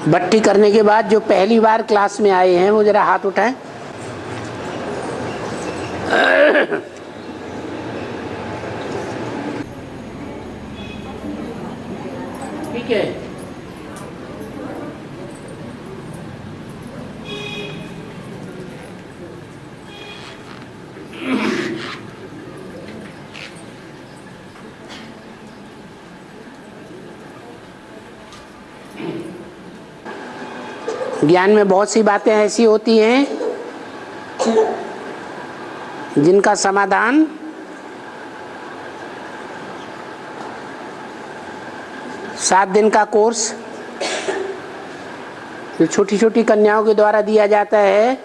भट्टी करने के बाद जो पहली बार क्लास में आए हैं वो जरा हाथ उठाएं। ठीक है। ज्ञान में बहुत सी बातें ऐसी होती हैं जिनका समाधान सात दिन का कोर्स जो छोटी छोटी कन्याओं के द्वारा दिया जाता है,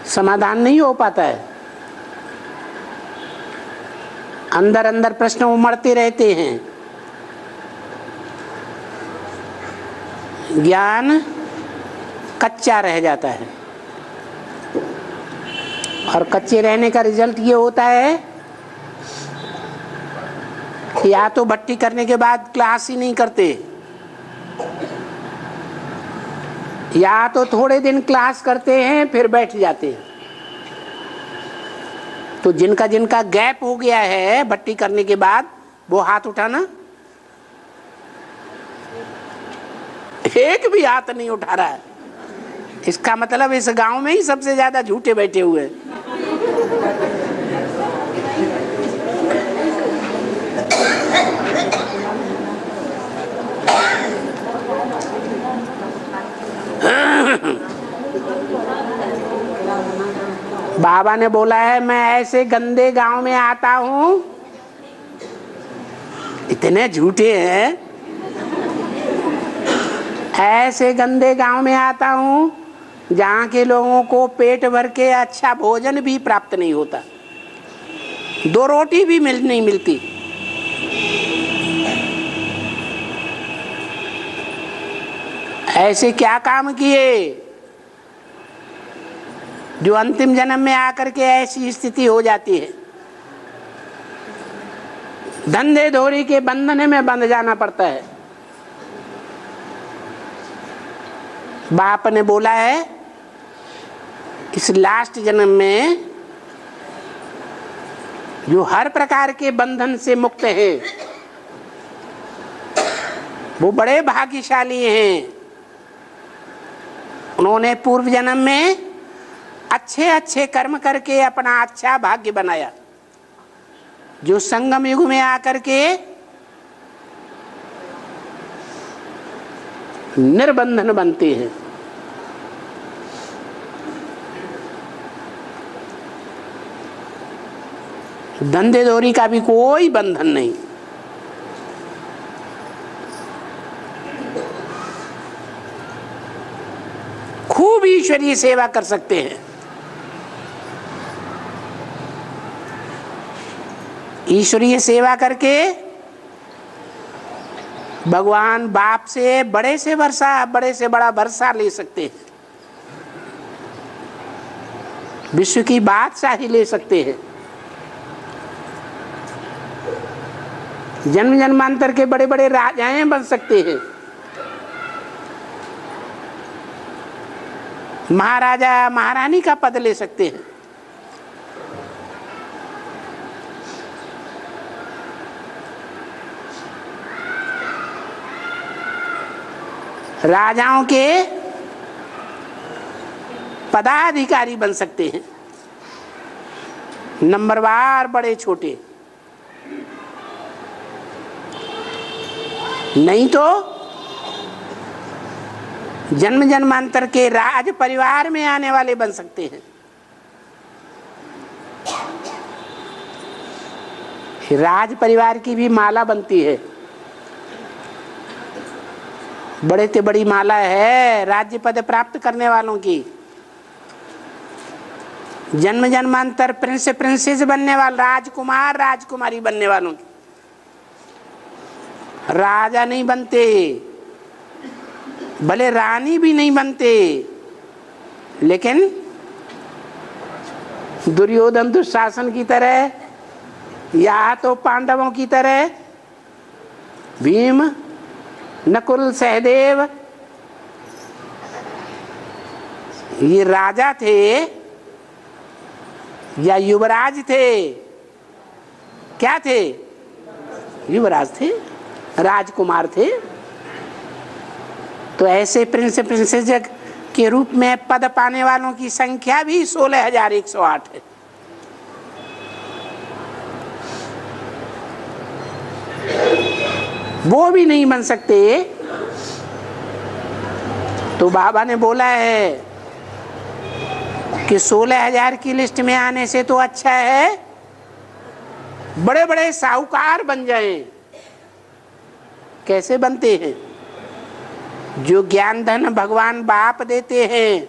समाधान नहीं हो पाता है। अंदर अंदर प्रश्न उमड़ते रहते हैं। ज्ञान कच्चा रह जाता है और कच्चे रहने का रिजल्ट ये होता है कि या तो भट्टी करने के बाद क्लास ही नहीं करते, या तो थोड़े दिन क्लास करते हैं फिर बैठ जाते हैं। तो जिनका जिनका गैप हो गया है भट्टी करने के बाद वो हाथ उठाना। एक भी हाथ नहीं उठा रहा है। इसका मतलब इस गांव में ही सबसे ज्यादा झूठे बैठे हुए हैं। बाबा ने बोला है मैं ऐसे गंदे गांव में आता हूं, इतने झूठे हैं, ऐसे गंदे गांव में आता हूं जहां के लोगों को पेट भर के अच्छा भोजन भी प्राप्त नहीं होता, दो रोटी भी नहीं मिलती। ऐसे क्या काम किए जो अंतिम जन्म में आकर के ऐसी स्थिति हो जाती है। धंधे धोरी के बंधन में बंध जाना पड़ता है। बाप ने बोला है इस लास्ट जन्म में जो हर प्रकार के बंधन से मुक्त है वो बड़े भाग्यशाली हैं। उन्होंने पूर्व जन्म में अच्छे अच्छे कर्म करके अपना अच्छा भाग्य बनाया, जो संगम युग में आकर के निर्बंधन बनते हैं। धंधे दौरी का भी कोई बंधन नहीं। खूब ईश्वरीय सेवा कर सकते हैं। ईश्वरीय सेवा करके भगवान बाप से बड़े से बड़ा वर्षा ले सकते हैं, विश्व की बादशाही ले सकते हैं। जन्म जन्मांतर के बड़े बड़े राजाएं बन सकते हैं। महाराजा महारानी का पद ले सकते हैं। राजाओं के पदाधिकारी बन सकते हैं, नंबरवार बड़े छोटे। नहीं तो जन्म जन्मांतर के राज परिवार में आने वाले बन सकते हैं। राज परिवार की भी माला बनती है, बड़े से बड़ी माला है राज्य पद प्राप्त करने वालों की। जन्म जन्मांतर प्रिंस प्रिंसेस बनने वाले, राजकुमार राजकुमारी बनने वालों की। राजा नहीं बनते, भले रानी भी नहीं बनते, लेकिन दुर्योधन दुशासन की तरह या तो पांडवों की तरह भीम, नकुल, सहदेव ये राजा थे या युवराज थे? क्या थे? युवराज थे, राजकुमार थे। तो ऐसे प्रिंस प्रिंसेस के रूप में पद पाने वालों की संख्या भी 16,108 है। वो भी नहीं बन सकते। तो बाबा ने बोला है कि 16,000 की लिस्ट में आने से तो अच्छा है बड़े बड़े साहूकार बन जाएं। कैसे बनते हैं? जो ज्ञान धन भगवान बाप देते हैं,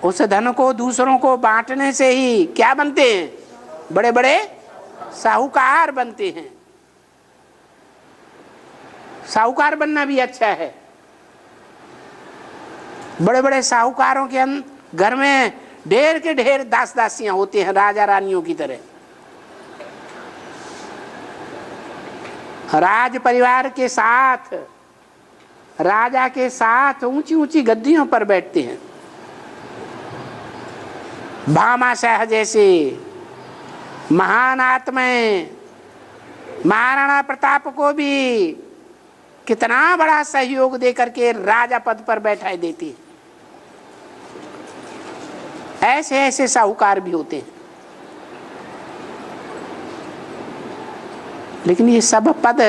उस धन को दूसरों को बांटने से ही क्या बनते हैं? बड़े बड़े साहूकार बनते हैं। साहूकार बनना भी अच्छा है। बड़े बड़े साहूकारों के घर में ढेर के ढेर दास दासियां होते हैं, राजा रानियों की तरह। राज परिवार के साथ, राजा के साथ ऊंची ऊंची गद्दियों पर बैठते हैं। भामाशाह जैसे महान आत्माएं महाराणा प्रताप को भी कितना बड़ा सहयोग देकर के राजा पद पर बैठा देती है। ऐसे ऐसे साहूकार भी होते हैं। लेकिन ये सब पद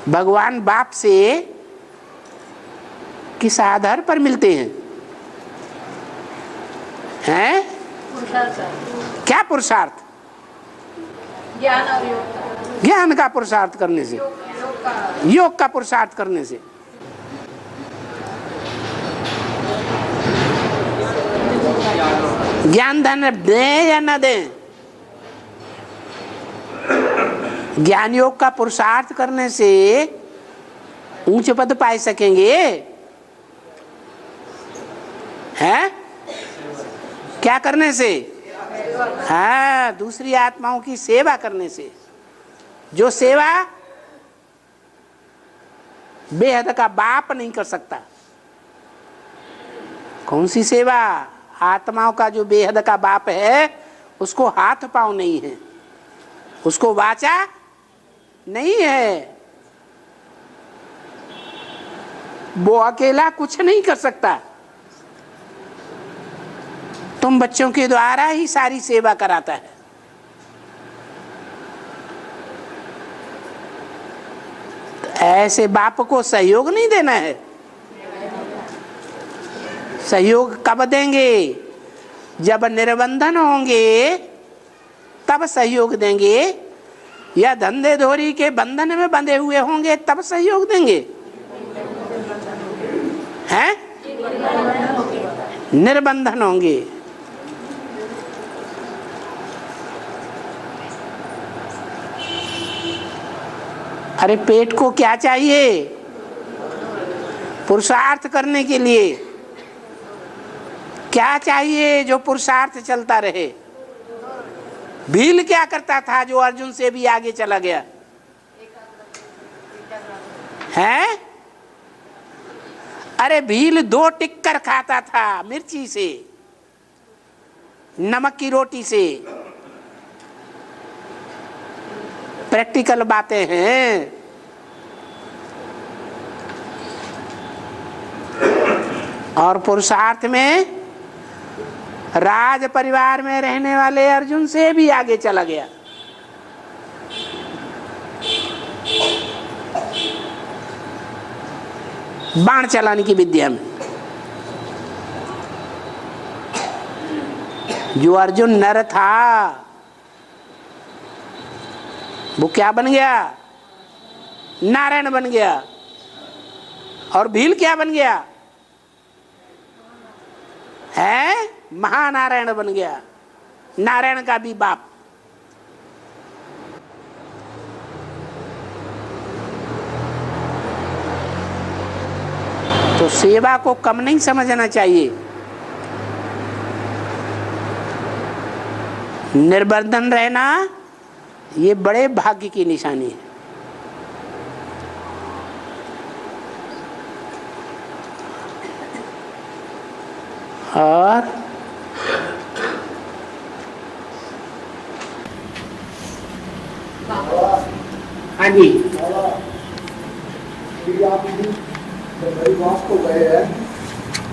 भगवान बाप से किस आधार पर मिलते हैं? हैं? क्या पुरुषार्थ? ज्ञान और योग। ज्ञान का पुरुषार्थ करने से, योग का पुरुषार्थ करने से। ज्ञान धन दें या न दें, ज्ञान योग का पुरुषार्थ करने से ऊंचे पद पाए सकेंगे। हैं? क्या करने से? हाँ, दूसरी आत्माओं की सेवा करने से। जो सेवा बेहद का बाप नहीं कर सकता। कौन सी सेवा? आत्माओं का जो बेहद का बाप है उसको हाथ पांव नहीं है, उसको वाचा नहीं है, वो अकेला कुछ नहीं कर सकता। तुम बच्चों के द्वारा ही सारी सेवा कराता है। तो ऐसे बाप को सहयोग नहीं देना है। सहयोग कब देंगे? जब निर्बंधन होंगे तब सहयोग देंगे, या धंधे धोरी के बंधन में बंधे हुए होंगे तब सहयोग देंगे। हैं? निर्बंधन होंगे। अरे पेट को क्या चाहिए? पुरुषार्थ करने के लिए क्या चाहिए जो पुरुषार्थ चलता रहे? भील क्या करता था जो अर्जुन से भी आगे चला गया? हैं? अरे भील 2 टिक्कर खाता था मिर्ची से, नमक की रोटी से। प्रैक्टिकल बातें हैं। और पुरुषार्थ में राज परिवार में रहने वाले अर्जुन से भी आगे चला गया। बाण चलाने की विद्या में जो अर्जुन नर था वो क्या बन गया? नारायण बन गया। और भील क्या बन गया? है महानारायण बन गया, नारायण का भी बाप। तो सेवा को कम नहीं समझना चाहिए। निर्बंधन रहना ये बड़े भाग्य की निशानी है। और हाँ जी, आप हरिद्वार को गए हैं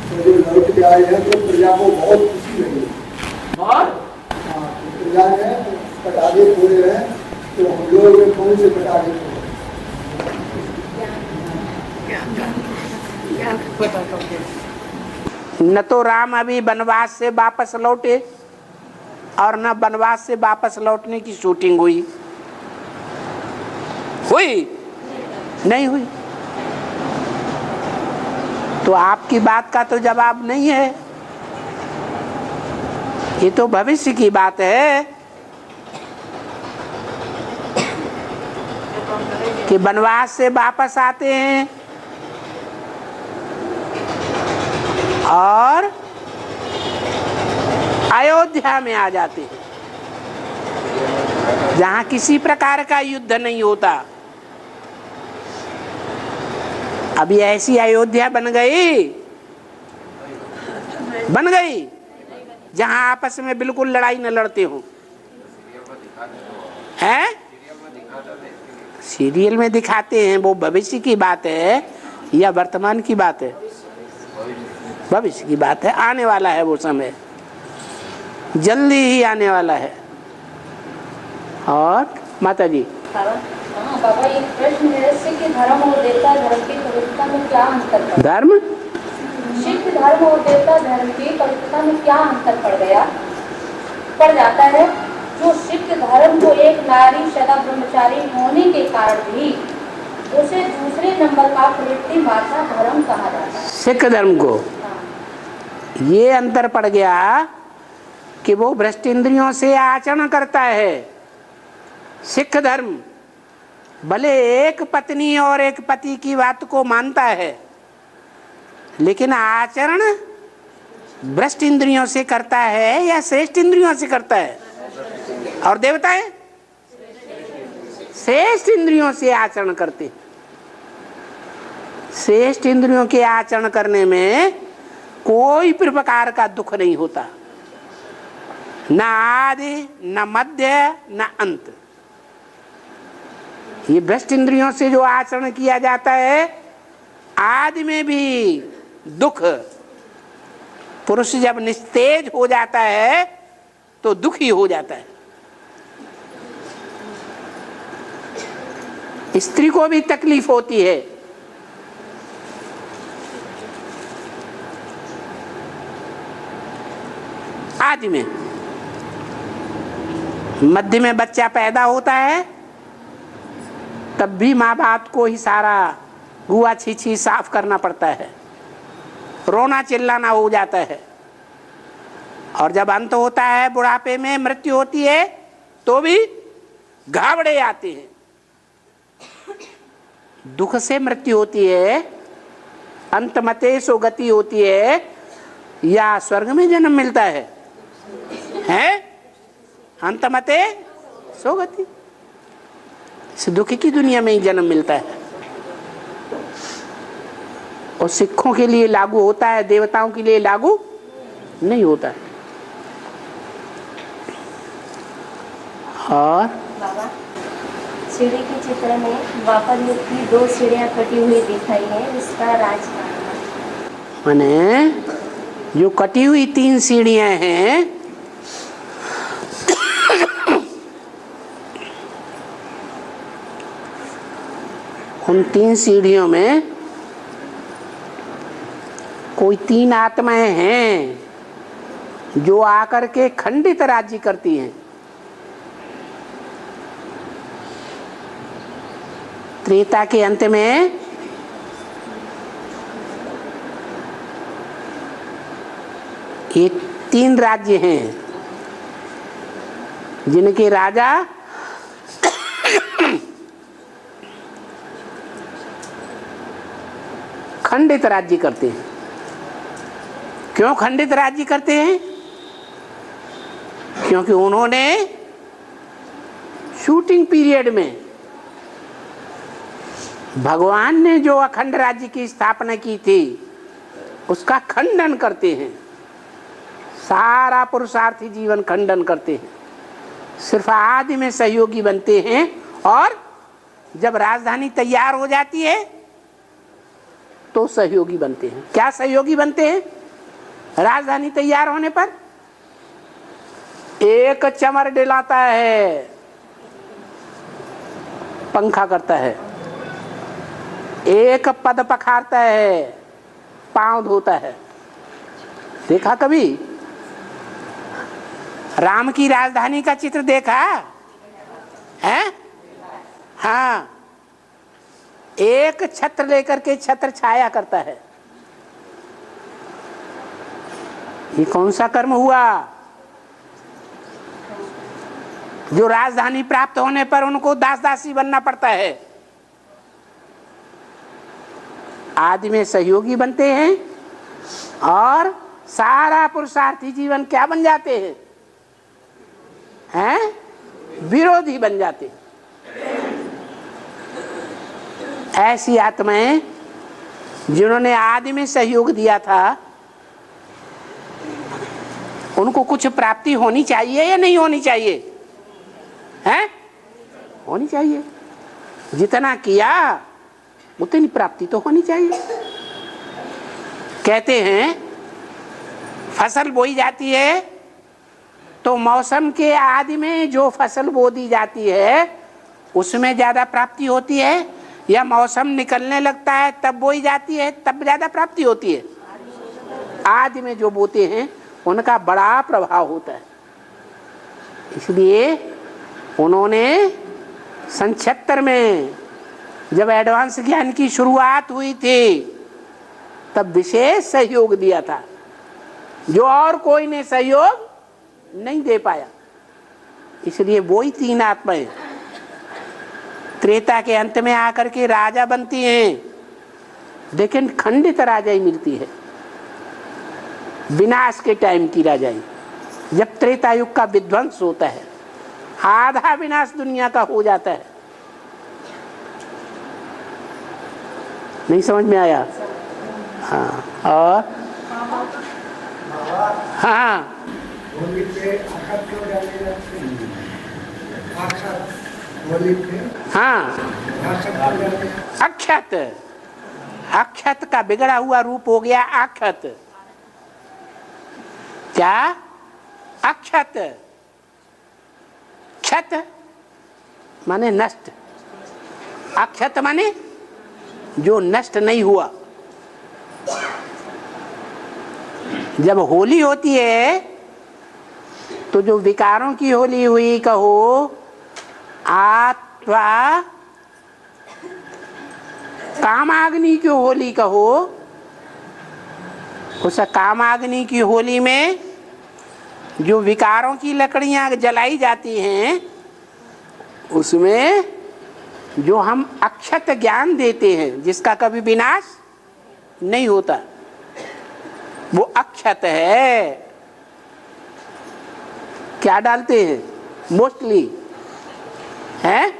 तो जो लौट के आए हैं तो प्रजा को बहुत खुशी लगी। और हाँ, तो प्रजा ने पटाखे फोड़े हैं तो हम लोग कौन से पटाखे फोड़े? न तो राम अभी वनवास से वापस लौटे और न वनवास से वापस लौटने की शूटिंग हुई नहीं हुई। तो आपकी बात का तो जवाब नहीं है, ये तो भविष्य की बात है कि वनवास से वापस आते हैं और अयोध्या में आ जाते हैं जहां किसी प्रकार का युद्ध नहीं होता। अभी ऐसी अयोध्या बन गई जहां आपस में बिल्कुल लड़ाई न लड़ते हो। हैं? सीरियल में दिखाते हैं, वो भविष्य की बात है या वर्तमान की बात है? भविष्य की बात है, आने वाला है वो समय, जल्दी ही आने वाला है। और माता जी बाबा, एक प्रश्न है, सिख धर्म और देवता धर्म की पवित्रता में क्या अंतर पड़ धर्म सिख धर्म और देवता धर्म की पवित्रता में क्या अंतर पड़ जाता है? जो सिख धर्म को एक नारी सदा ब्रह्मचारी होने के कारण भी उसे दूसरे नंबर का प्रवृत्ति माता धर्म कहा जाता है। सिख धर्म को ये अंतर पड़ गया कि वो भ्रष्ट इंद्रियों से आचरण करता है। सिख धर्म भले एक पत्नी और एक पति की बात को मानता है, लेकिन आचरण भ्रष्ट इंद्रियों से करता है या श्रेष्ठ इंद्रियों से करता है? और देवताएं श्रेष्ठ इंद्रियों से आचरण करते। श्रेष्ठ इंद्रियों के आचरण करने में कोई प्रकार का दुख नहीं होता, न आदि न मध्य न अंत। ये भ्रष्ट इंद्रियों से जो आचरण किया जाता है, आदि में भी दुख। पुरुष जब निस्तेज हो जाता है तो दुखी हो जाता है। स्त्री को भी तकलीफ होती है। आदि में, मध्य में बच्चा पैदा होता है तब भी माँ बाप को ही सारा गुआ छीछी साफ करना पड़ता है, रोना चिल्लाना हो जाता है। और जब अंत होता है, बुढ़ापे में मृत्यु होती है, तो भी घावड़े आते हैं। दुख से मृत्यु होती है, अंतमते सो गति होती है, या स्वर्ग में जन्म मिलता है? अंतमते सो गति, इस दुख की दुनिया में ही जन्म मिलता है। और सिखों के लिए लागू होता है, देवताओं के लिए लागू नहीं होता है। और बाबा, सीढ़ी के चित्र में द्वापर युग की 2 सीढ़ियां कटी हुई दिखाई है, इसका राज क्या है? माने जो कटी हुई 3 सीढ़ियां हैं, उन 3 सीढ़ियों में कोई 3 आत्माएं हैं जो आकर के खंडित राज्य करती हैं। त्रेता के अंत में ये 3 राज्य हैं जिनके राजा खंडित राज्य करते हैं। क्यों खंडित राज्य करते हैं? क्योंकि उन्होंने शूटिंग पीरियड में भगवान ने जो अखंड राज्य की स्थापना की थी उसका खंडन करते हैं। सारा पुरुषार्थी जीवन खंडन करते हैं, सिर्फ आदि में सहयोगी बनते हैं। और जब राजधानी तैयार हो जाती है तो सहयोगी बनते हैं। क्या सहयोगी बनते हैं? राजधानी तैयार होने पर एक चमर डिलाता है, पंखा करता है, एक पद पखारता है, पांव धोता है। देखा कभी राम की राजधानी का चित्र देखा है? हाँ, एक छत्र लेकर के छत्र छाया करता है। ये कौन सा कर्म हुआ? जो राजधानी प्राप्त होने पर उनको दास दासी बनना पड़ता है। आदि में सहयोगी बनते हैं और सारा पुरुषार्थी जीवन क्या बन जाते हैं? विरोधी बन जाते हैं। ऐसी आत्माएं जिन्होंने आदि में सहयोग दिया था, उनको कुछ प्राप्ति होनी चाहिए या नहीं होनी चाहिए? हैं? होनी चाहिए। जितना किया उतनी प्राप्ति तो होनी चाहिए। कहते हैं फसल बोई जाती है तो मौसम के आदि में जो फसल बो दी जाती है उसमें ज्यादा प्राप्ति होती है, या मौसम निकलने लगता है तब बोई जाती है तब ज्यादा प्राप्ति होती है? आदि में जो बोते हैं उनका बड़ा प्रभाव होता है। इसलिए उन्होंने सन 76 में जब एडवांस ज्ञान की शुरुआत हुई थी तब विशेष सहयोग दिया था, जो और कोई ने सहयोग नहीं दे पाया। इसलिए वही तीन आत्माएं त्रेता के अंत में आकर के राजा बनती हैं, लेकिन खंडित राजाई मिलती है। विनाश के टाइम की राजाई, जब त्रेता युग का विध्वंस होता है, आधा विनाश दुनिया का हो जाता है। नहीं समझ में आया? हाँ, और हाँ, हाँ, अक्षत, अक्षत का बिगड़ा हुआ रूप हो गया अक्षत। क्या? अक्षत। क्षत माने नष्ट, अक्षत माने जो नष्ट नहीं हुआ। जब होली होती है तो जो विकारों की होली हुई कहो, अथवा कामाग्नि की होली कहो, उस कामाग्नि की होली में जो विकारों की लकड़ियां जलाई जाती हैं उसमें जो हम अक्षत ज्ञान देते हैं जिसका कभी विनाश नहीं होता, वो अक्षत है। क्या डालते हैं? मोस्टली हैं?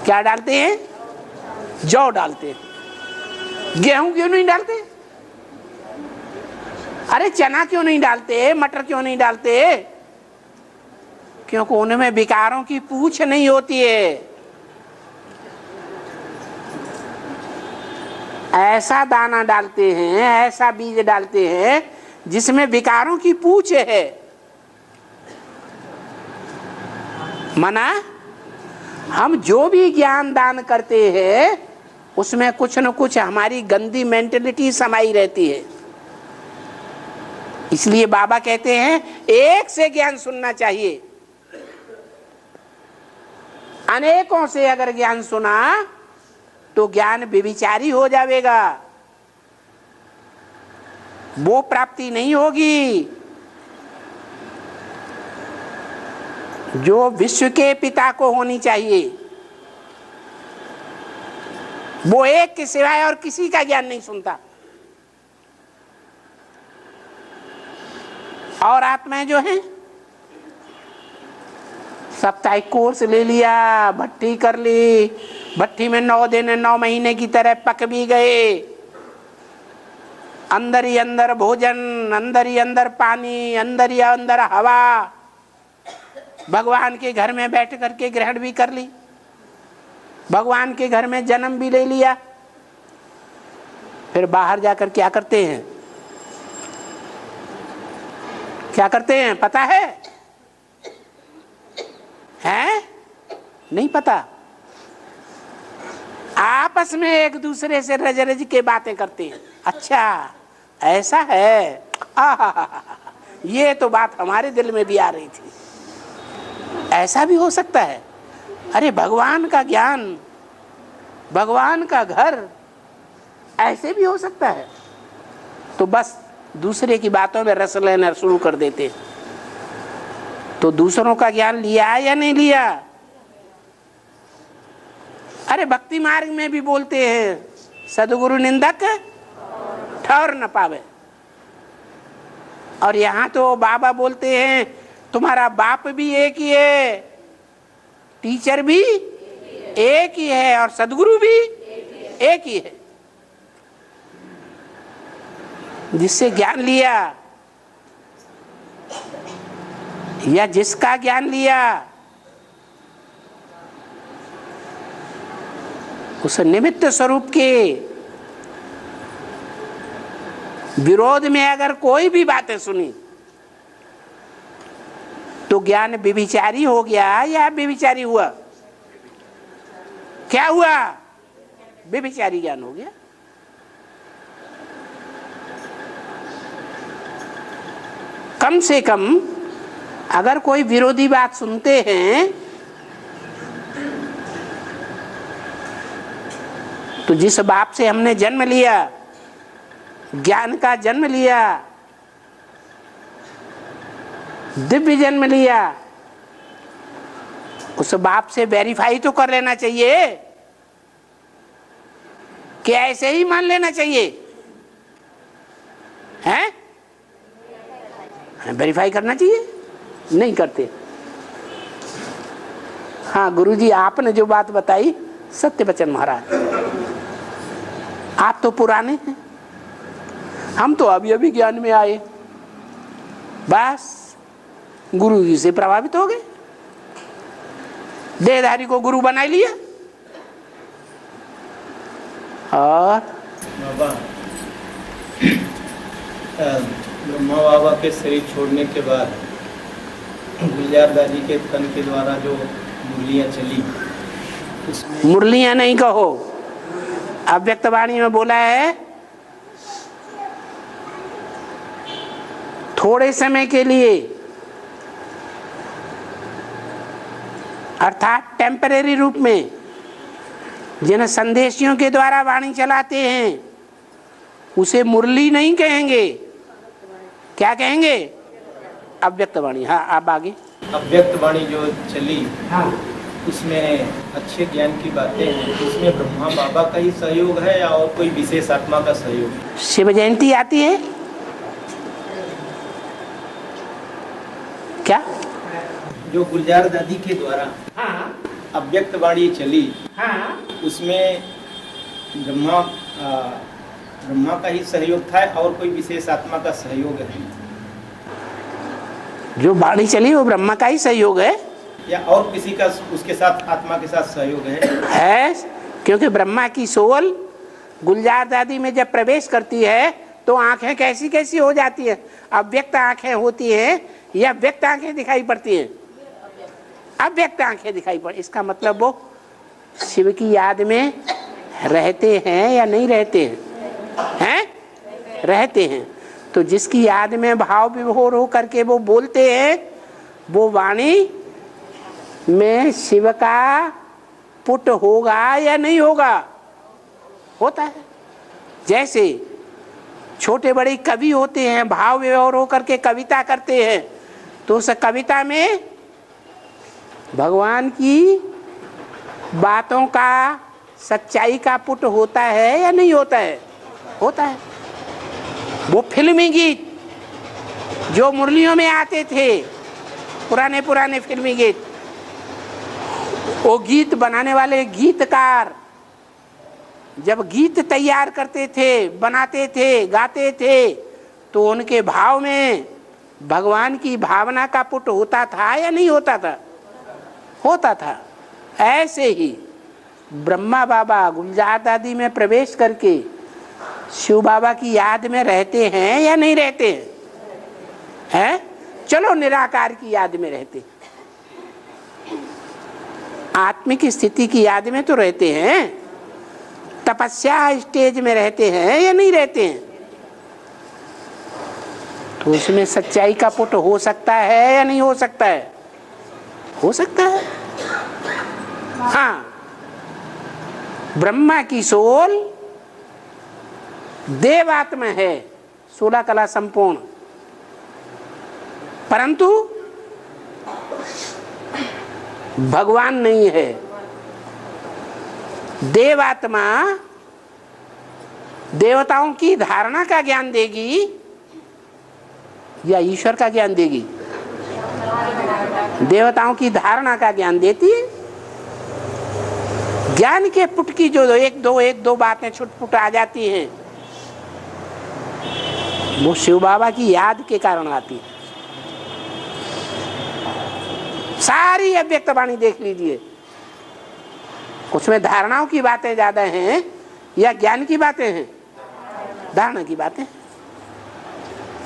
क्या डालते हैं? जौ डालते हैं। गेहूं क्यों नहीं डालते? अरे चना क्यों नहीं डालते? मटर क्यों नहीं डालते? क्योंकि उनमें विकारों की पूछ नहीं होती है। ऐसा दाना डालते हैं, ऐसा बीज डालते हैं जिसमें विकारों की पूछ है। मना हम जो भी ज्ञान दान करते हैं उसमें कुछ न कुछ हमारी गंदी मेंटेलिटी समाई रहती है। इसलिए बाबा कहते हैं एक से ज्ञान सुनना चाहिए। अनेकों से अगर ज्ञान सुना तो ज्ञान व्यभिचारी हो जाएगा, वो प्राप्ति नहीं होगी जो विश्व के पिता को होनी चाहिए। वो एक के सिवाय और किसी का ज्ञान नहीं सुनता। और आत्माएं जो हैं साप्ताहिक कोर्स ले लिया, भट्टी कर ली, भट्टी में 9 दिन 9 महीने की तरह पक भी गए, अंदर ही अंदर भोजन, अंदर ही अंदर पानी, अंदर ही अंदर हवा, भगवान के घर में बैठ करके ग्रहण भी कर ली, भगवान के घर में जन्म भी ले लिया। फिर बाहर जाकर क्या करते हैं? क्या करते हैं पता है? हैं? नहीं पता। आपस में एक दूसरे से रज रज के बातें करते हैं। अच्छा ऐसा है, ये तो बात हमारे दिल में भी आ रही थी, ऐसा भी हो सकता है। अरे भगवान का ज्ञान, भगवान का घर ऐसे भी हो सकता है। तो बस दूसरे की बातों में रस लेना शुरू कर देते। तो दूसरों का ज्ञान लिया या नहीं लिया? अरे भक्ति मार्ग में भी बोलते हैं सदगुरु निंदक ठौर न पावे। और यहाँ तो बाबा बोलते हैं तुम्हारा बाप भी एक ही है, टीचर भी एक ही है और सदगुरु भी एक ही है। जिससे ज्ञान लिया या जिसका ज्ञान लिया उस निमित्त स्वरूप के विरोध में अगर कोई भी बातें सुनी तो ज्ञान व्यभिचारी हो गया या व्यभिचारी हुआ? क्या हुआ? व्यभिचारी ज्ञान हो गया। कम से कम अगर कोई विरोधी बात सुनते हैं तो जिस बाप से हमने जन्म लिया, ज्ञान का जन्म लिया, दिव्य जन्म लिया, उस बाप से वेरीफाई तो कर लेना चाहिए कि ऐसे ही मान लेना चाहिए? हैं? वेरीफाई करना चाहिए? नहीं करते। हाँ गुरुजी आपने जो बात बताई सत्य वचन महाराज, आप तो पुराने हैं, हम तो अभी अभी ज्ञान में आए, बस गुरु जी से प्रभावित हो गए, देहधारी को गुरु बना लिया। और ब्रह्मा बाबा के शरीर छोड़ने के बाद गुलजार दादी के तन के द्वारा जो मुरलियाँ चली, उसमें मुरलियाँ नहीं कहो, अव्यक्त वाणी में बोला है थोड़े समय के लिए, अर्थात टेम्परेरी रूप में जिन संदेशियों के द्वारा वाणी चलाते हैं उसे मुरली नहीं कहेंगे। क्या कहेंगे? अव्यक्त वाणी। हाँ आप आगे। अव्यक्त वाणी जो चली, हाँ उसमें अच्छे ज्ञान की बातें हैं, तो उसमें ब्रह्मा बाबा का ही सहयोग है या और कोई विशेष आत्मा का सहयोग? शिव जयंती आती है क्या? जो गुलजार दादी के द्वारा अव्यक्त वाणी चली, उसमें ब्रह्मा का ही सहयोग था और कोई विशेष आत्मा का सहयोग है? जो वाणी चली वो ब्रह्मा का ही सहयोग है या और किसी का उसके साथ आत्मा के साथ सहयोग है? क्योंकि ब्रह्मा की सोल गुलजार दादी में जब प्रवेश करती है तो आंखें कैसी कैसी हो जाती है? अव्यक्त आंखें होती हैं या व्यक्त आंखें दिखाई पड़ती हैं? अव्यक्त आंखें दिखाई पड़। इसका मतलब वो शिव की याद में रहते हैं या नहीं रहते हैं? रहते हैं। तो जिसकी याद में भाव विभोर हो करके वो बोलते हैं, वो वाणी में शिव का पुट होगा या नहीं होगा? होता है। जैसे छोटे बड़े कवि होते हैं, भाव विभोर हो करके कविता करते हैं, तो उस कविता में भगवान की बातों का, सच्चाई का पुट होता है या नहीं होता है? होता है। वो फिल्मी गीत जो मुरलियों में आते थे, पुराने पुराने फिल्मी गीत, वो गीत बनाने वाले गीतकार जब गीत तैयार करते थे, बनाते थे, गाते थे, तो उनके भाव में भगवान की भावना का पुट होता था या नहीं होता था? होता था। ऐसे ही ब्रह्मा बाबा गुलजार दादी में प्रवेश करके शिव बाबा की याद में रहते हैं या नहीं रहते हैं? हैं? चलो निराकार की याद में रहते हैं, आत्मिक स्थिति की याद में तो रहते हैं, तपस्या स्टेज में रहते हैं या नहीं रहते हैं? तो उसमें सच्चाई का पुट हो सकता है या नहीं हो सकता है? हो सकता है। हाँ, ब्रह्मा की सोल देवात्मा है, 16 कला संपूर्ण, परंतु भगवान नहीं है। देवात्मा देवताओं की धारणा का ज्ञान देगी या ईश्वर का ज्ञान देगी? देवताओं की धारणा का ज्ञान देती है। ज्ञान के पुट की जो एक दो बातें छुटपुट आ जाती हैं, वो शिव बाबा की याद के कारण आती है। सारी अव्यक्त वाणी देख लीजिए, उसमें धारणाओं की बातें ज्यादा हैं या ज्ञान की बातें हैं? धारणा की बातें।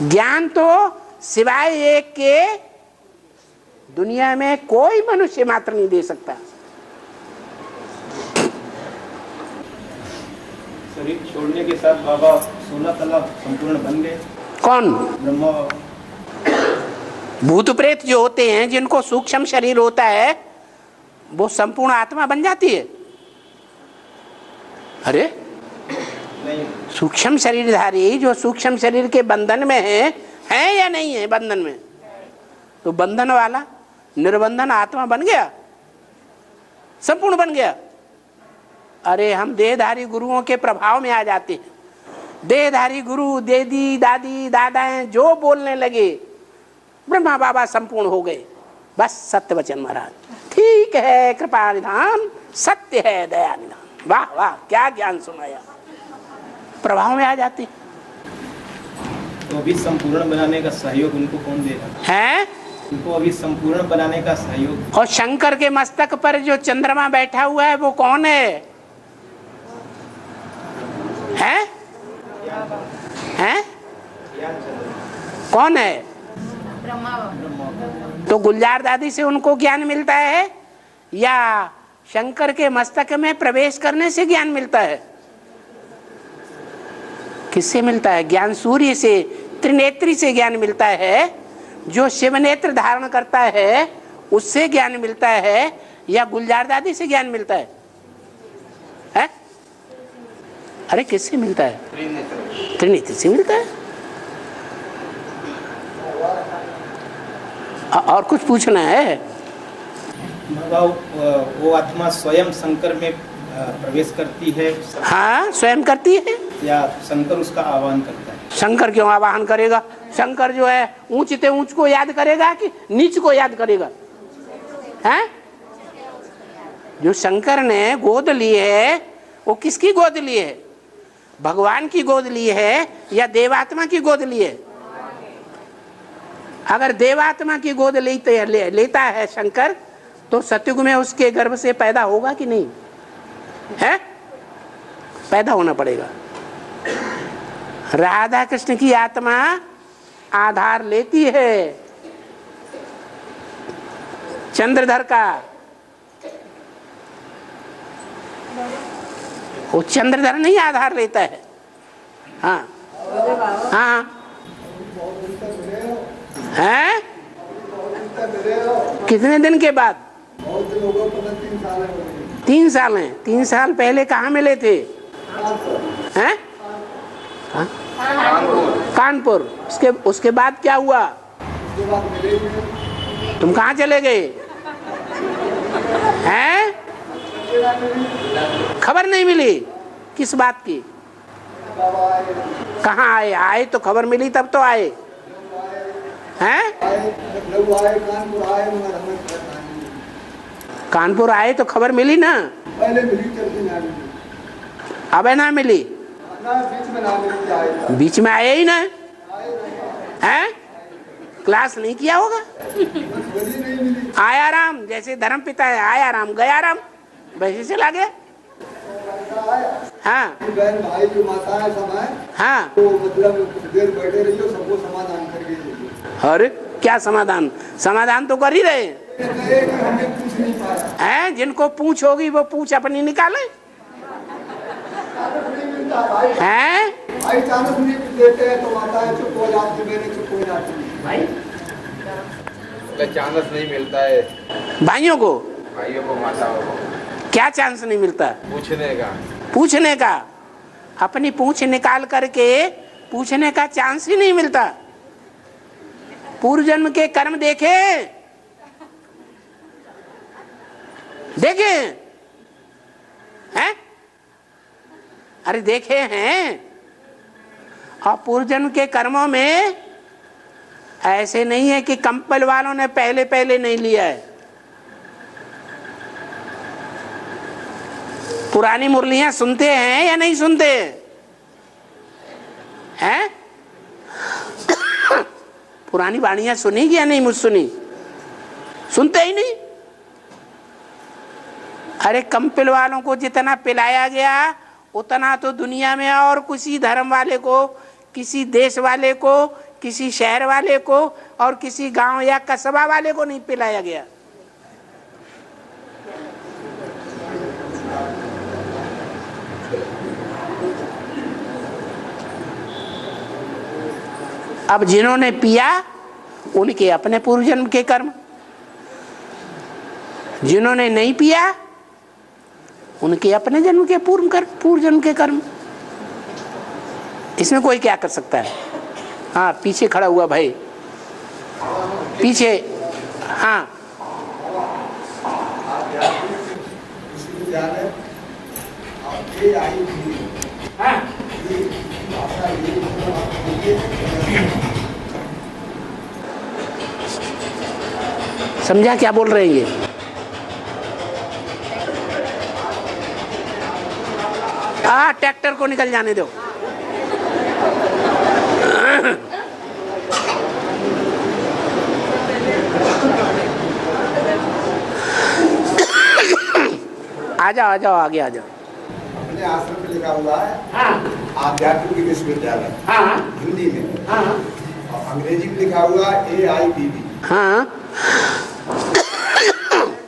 ज्ञान तो सिवाय एक के दुनिया में कोई मनुष्य मात्र नहीं दे सकता। शरीर छोड़ने के साथ बाबा 16 कला संपूर्ण बन गए। कौन? ब्रह्मा। भूत प्रेत जो होते हैं, जिनको सूक्ष्म शरीर होता है, वो संपूर्ण आत्मा बन जाती है। अरे नहीं, सूक्ष्म शरीरधारी जो सूक्ष्म शरीर के बंधन में है या नहीं है? बंधन में, तो बंधन वाला निर्बंधन आत्मा बन गया, संपूर्ण बन गया। अरे हम देहधारी गुरुओं के प्रभाव में आ जाते हैं। देहधारी गुरु, देदी, दादी, दादाएं जो बोलने लगे, ब्रह्मा बाबा संपूर्ण हो गए। बस सत्य वचन महाराज, ठीक है, कृपा निधान, सत्य है दया निधान। वाह वाह, क्या ज्ञान सुनाया। प्रभाव में आ जाते तो अभी संपूर्ण बनाने का सहयोग उनको कौन दे रहा है? उनको अभी संपूर्ण बनाने का सहयोग। और शंकर के मस्तक पर जो चंद्रमा बैठा हुआ है, वो कौन है? हैं? हैं? कौन है? तो गुलजार दादी से उनको ज्ञान मिलता है या शंकर के मस्तक में प्रवेश करने से ज्ञान मिलता है? किससे मिलता है ज्ञान? सूर्य से, त्रिनेत्री से ज्ञान मिलता है। जो शिव नेत्र धारण करता है उससे ज्ञान मिलता है या गुलजार दादी से ज्ञान मिलता है? है? अरे किससे मिलता है? त्रिनेत्री से मिलता है। और कुछ पूछना है? वो आत्मा स्वयं शंकर में प्रवेश करती है? हाँ, स्वयं करती है या शंकर उसका आह्वान करता है? शंकर क्यों आवाहन करेगा? शंकर जो है ऊंच ते ऊंच को याद करेगा कि नीच को याद करेगा? हैं? जो शंकर ने गोद ली है, वो किसकी गोद ली है? भगवान की गोद ली है या देवात्मा की गोद ली है? अगर देवात्मा की गोद लेता है शंकर, तो सतयुग में उसके गर्भ से पैदा होगा कि नहीं? है? पैदा होना पड़ेगा। राधा कृष्ण की आत्मा आधार लेती है चंद्रधर का। वो चंद्रधर नहीं आधार लेता है। हाँ हाँ हैं? कितने दिन के बाद? 3 साल हैं। 3 साल पहले कहाँ मिले थे? हैं? कानपुर। उसके बाद क्या हुआ? तुम कहाँ चले गए? हैं? खबर नहीं मिली किस बात की? कहाँ आए? आए तो खबर मिली तब तो आए हैं? कानपुर आए तो खबर मिली ना? पहले मिली, अब है ना मिली, ना बीच में ना मिली जाए, बीच में आए ही ना है, क्लास नहीं किया होगा। बोली नहीं मिली। आया राम, जैसे धर्म पिता है, आया राम गया राम, वैसे चला गया। हाँ बहन भाई जो माताएं सब हैं, हाँ, तो मतलब कुछ देर बैठे रहिए, सबको समाधान करके दीजिए। अरे क्या समाधान, समाधान तो कर ही रहे हमें पूछ नहीं पाया हैं। जिनको पूछ होगी वो पूछ अपनी निकाले हैं। भाई चांस नहीं देते हैं तो माताएं चुप हो जाती, बहनें चुप हो जाती भाई चांस नहीं मिलता है भाइयों को माताओं को क्या चांस नहीं मिलता पूछने का। अपनी पूछ निकाल करके पूछने का चांस ही नहीं मिलता। पूर्व जन्म के कर्म देखे हैं, अरे देखे हैं। और पूर्व जन्म के कर्मों में ऐसे नहीं है कि कंपल वालों ने पहले पहले नहीं लिया है। पुरानी मुरलियां सुनते हैं या नहीं सुनते हैं? पुरानी वाणियां सुनी या नहीं मुझ सुनी? सुनते ही नहीं। अरे कंपिल वालों को जितना पिलाया गया उतना तो दुनिया में और किसी धर्म वाले को, किसी देश वाले को, किसी शहर वाले को और किसी गांव या कस्बा वाले को नहीं पिलाया गया। अब जिन्होंने पिया उनके अपने पूर्व जन्म के कर्म, जिन्होंने नहीं पिया उनके अपने जन्म के पूर्व जन्म के कर्म। इसमें कोई क्या कर सकता है? हाँ पीछे खड़ा हुआ भाई, पीछे। हाँ समझा क्या बोल रहे हैं ये? ट्रैक्टर को निकल जाने दो। आ जाओ आगे आ जाओ। अपने आश्रम में लिखा हुआ है हाँ आध्यात्मिक विश्वविद्यालय, हाँ हिंदी में। हाँ और अंग्रेजी में लिखा हुआ AIBB। हाँ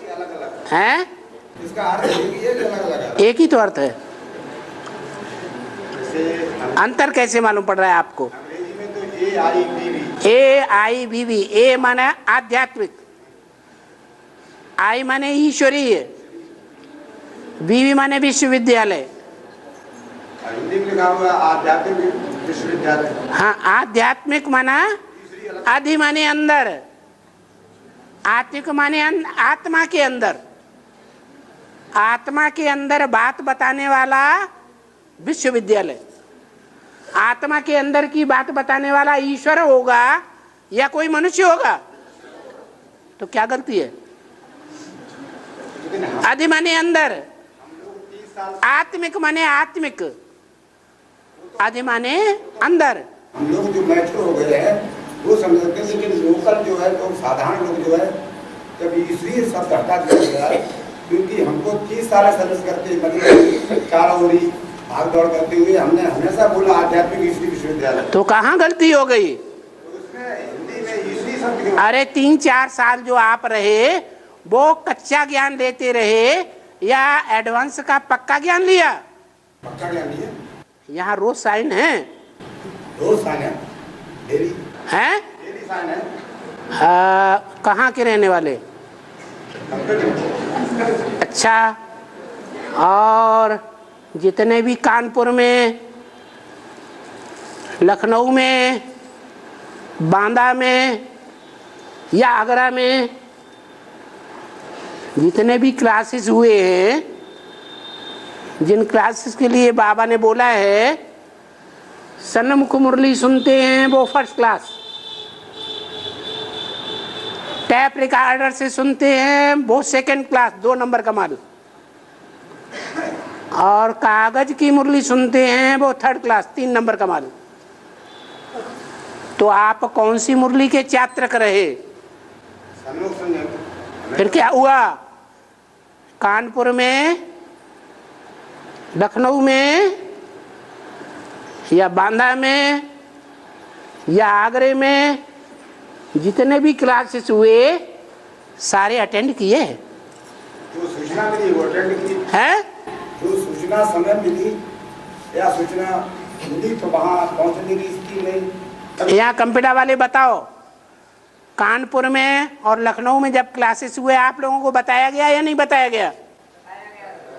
अलग अलग है, इसका अर्थ एक ही है कि अलग अलग है? एक ही तो अर्थ है। अंतर कैसे मालूम पड़ रहा है आपको? अंग्रेजी में तो AIBB। AIBB, ए माने आध्यात्मिक, आई माने ईश्वरीय, बीवी माने विश्वविद्यालय। हिंदी में लिखा हुआ आध्यात्मिक विश्वविद्यालय। हाँ आध्यात्मिक माना आदि माने अंदर, आत्मिक माने आत्मा के अंदर, आत्मा के अंदर बात बताने वाला विश्वविद्यालय। आत्मा के अंदर की बात बताने वाला ईश्वर होगा या कोई मनुष्य होगा? तो क्या गलती है? आदि माने अंदर, आत्मिक माने आत्मिक, आदि माने अंदर। हम लोग जो मैच्योर हो गए हैं वो समझते हैं, लेकिन लोकल जो है तो साधारण लोग जो है जब ईश्वरीय शब्द हटा दिया गया है, क्योंकि हमको 30 साल सर्विस करते मतलब चारों ओरी भाग दौड़ करते हुए हमने हमेशा बोला आध्यात्मिक ईश्वरीय विश्वविद्यालय। तो कहाँ गलती हो गई? तो उसमें हिंदी में ईश्वरीय शब्द क्यों? अरे 3-4 साल जो आप रहे वो कच्चा ज्ञान लेते रहे या एडवांस का पक्का ज्ञान लिया? पक्का ज्ञान लिया। यहाँ रोज साइन है, रोज साइन है, डेली हैं? डेली साइन है। कहाँ के रहने वाले? अच्छा, और जितने भी कानपुर में, लखनऊ में, बांदा में या आगरा में जितने भी क्लासेस हुए हैं, जिन क्लासेस के लिए बाबा ने बोला है सन्मुख मुरली सुनते हैं वो फर्स्ट क्लास, टैप रिकॉर्डर से सुनते हैं वो सेकंड क्लास, 2 नंबर का माल। और कागज की मुरली सुनते हैं वो 3rd क्लास 3 नंबर का मालूम। तो आप कौन सी मुरली के छात्रक रहे? फिर क्या हुआ? कानपुर में, लखनऊ में, या बांदा में, या आगरे में जितने भी क्लासेस हुए सारे अटेंड किए जो सूचना मिली वो अटेंड की हैं? जो सूचना समय मिली या सूचना मिली तो वहाँ पहुँचने की स्थिति नहीं। यहाँ कंप्यूटर वाले बताओ, कानपुर में और लखनऊ में जब क्लासेस हुए आप लोगों को बताया गया या नहीं बताया गया?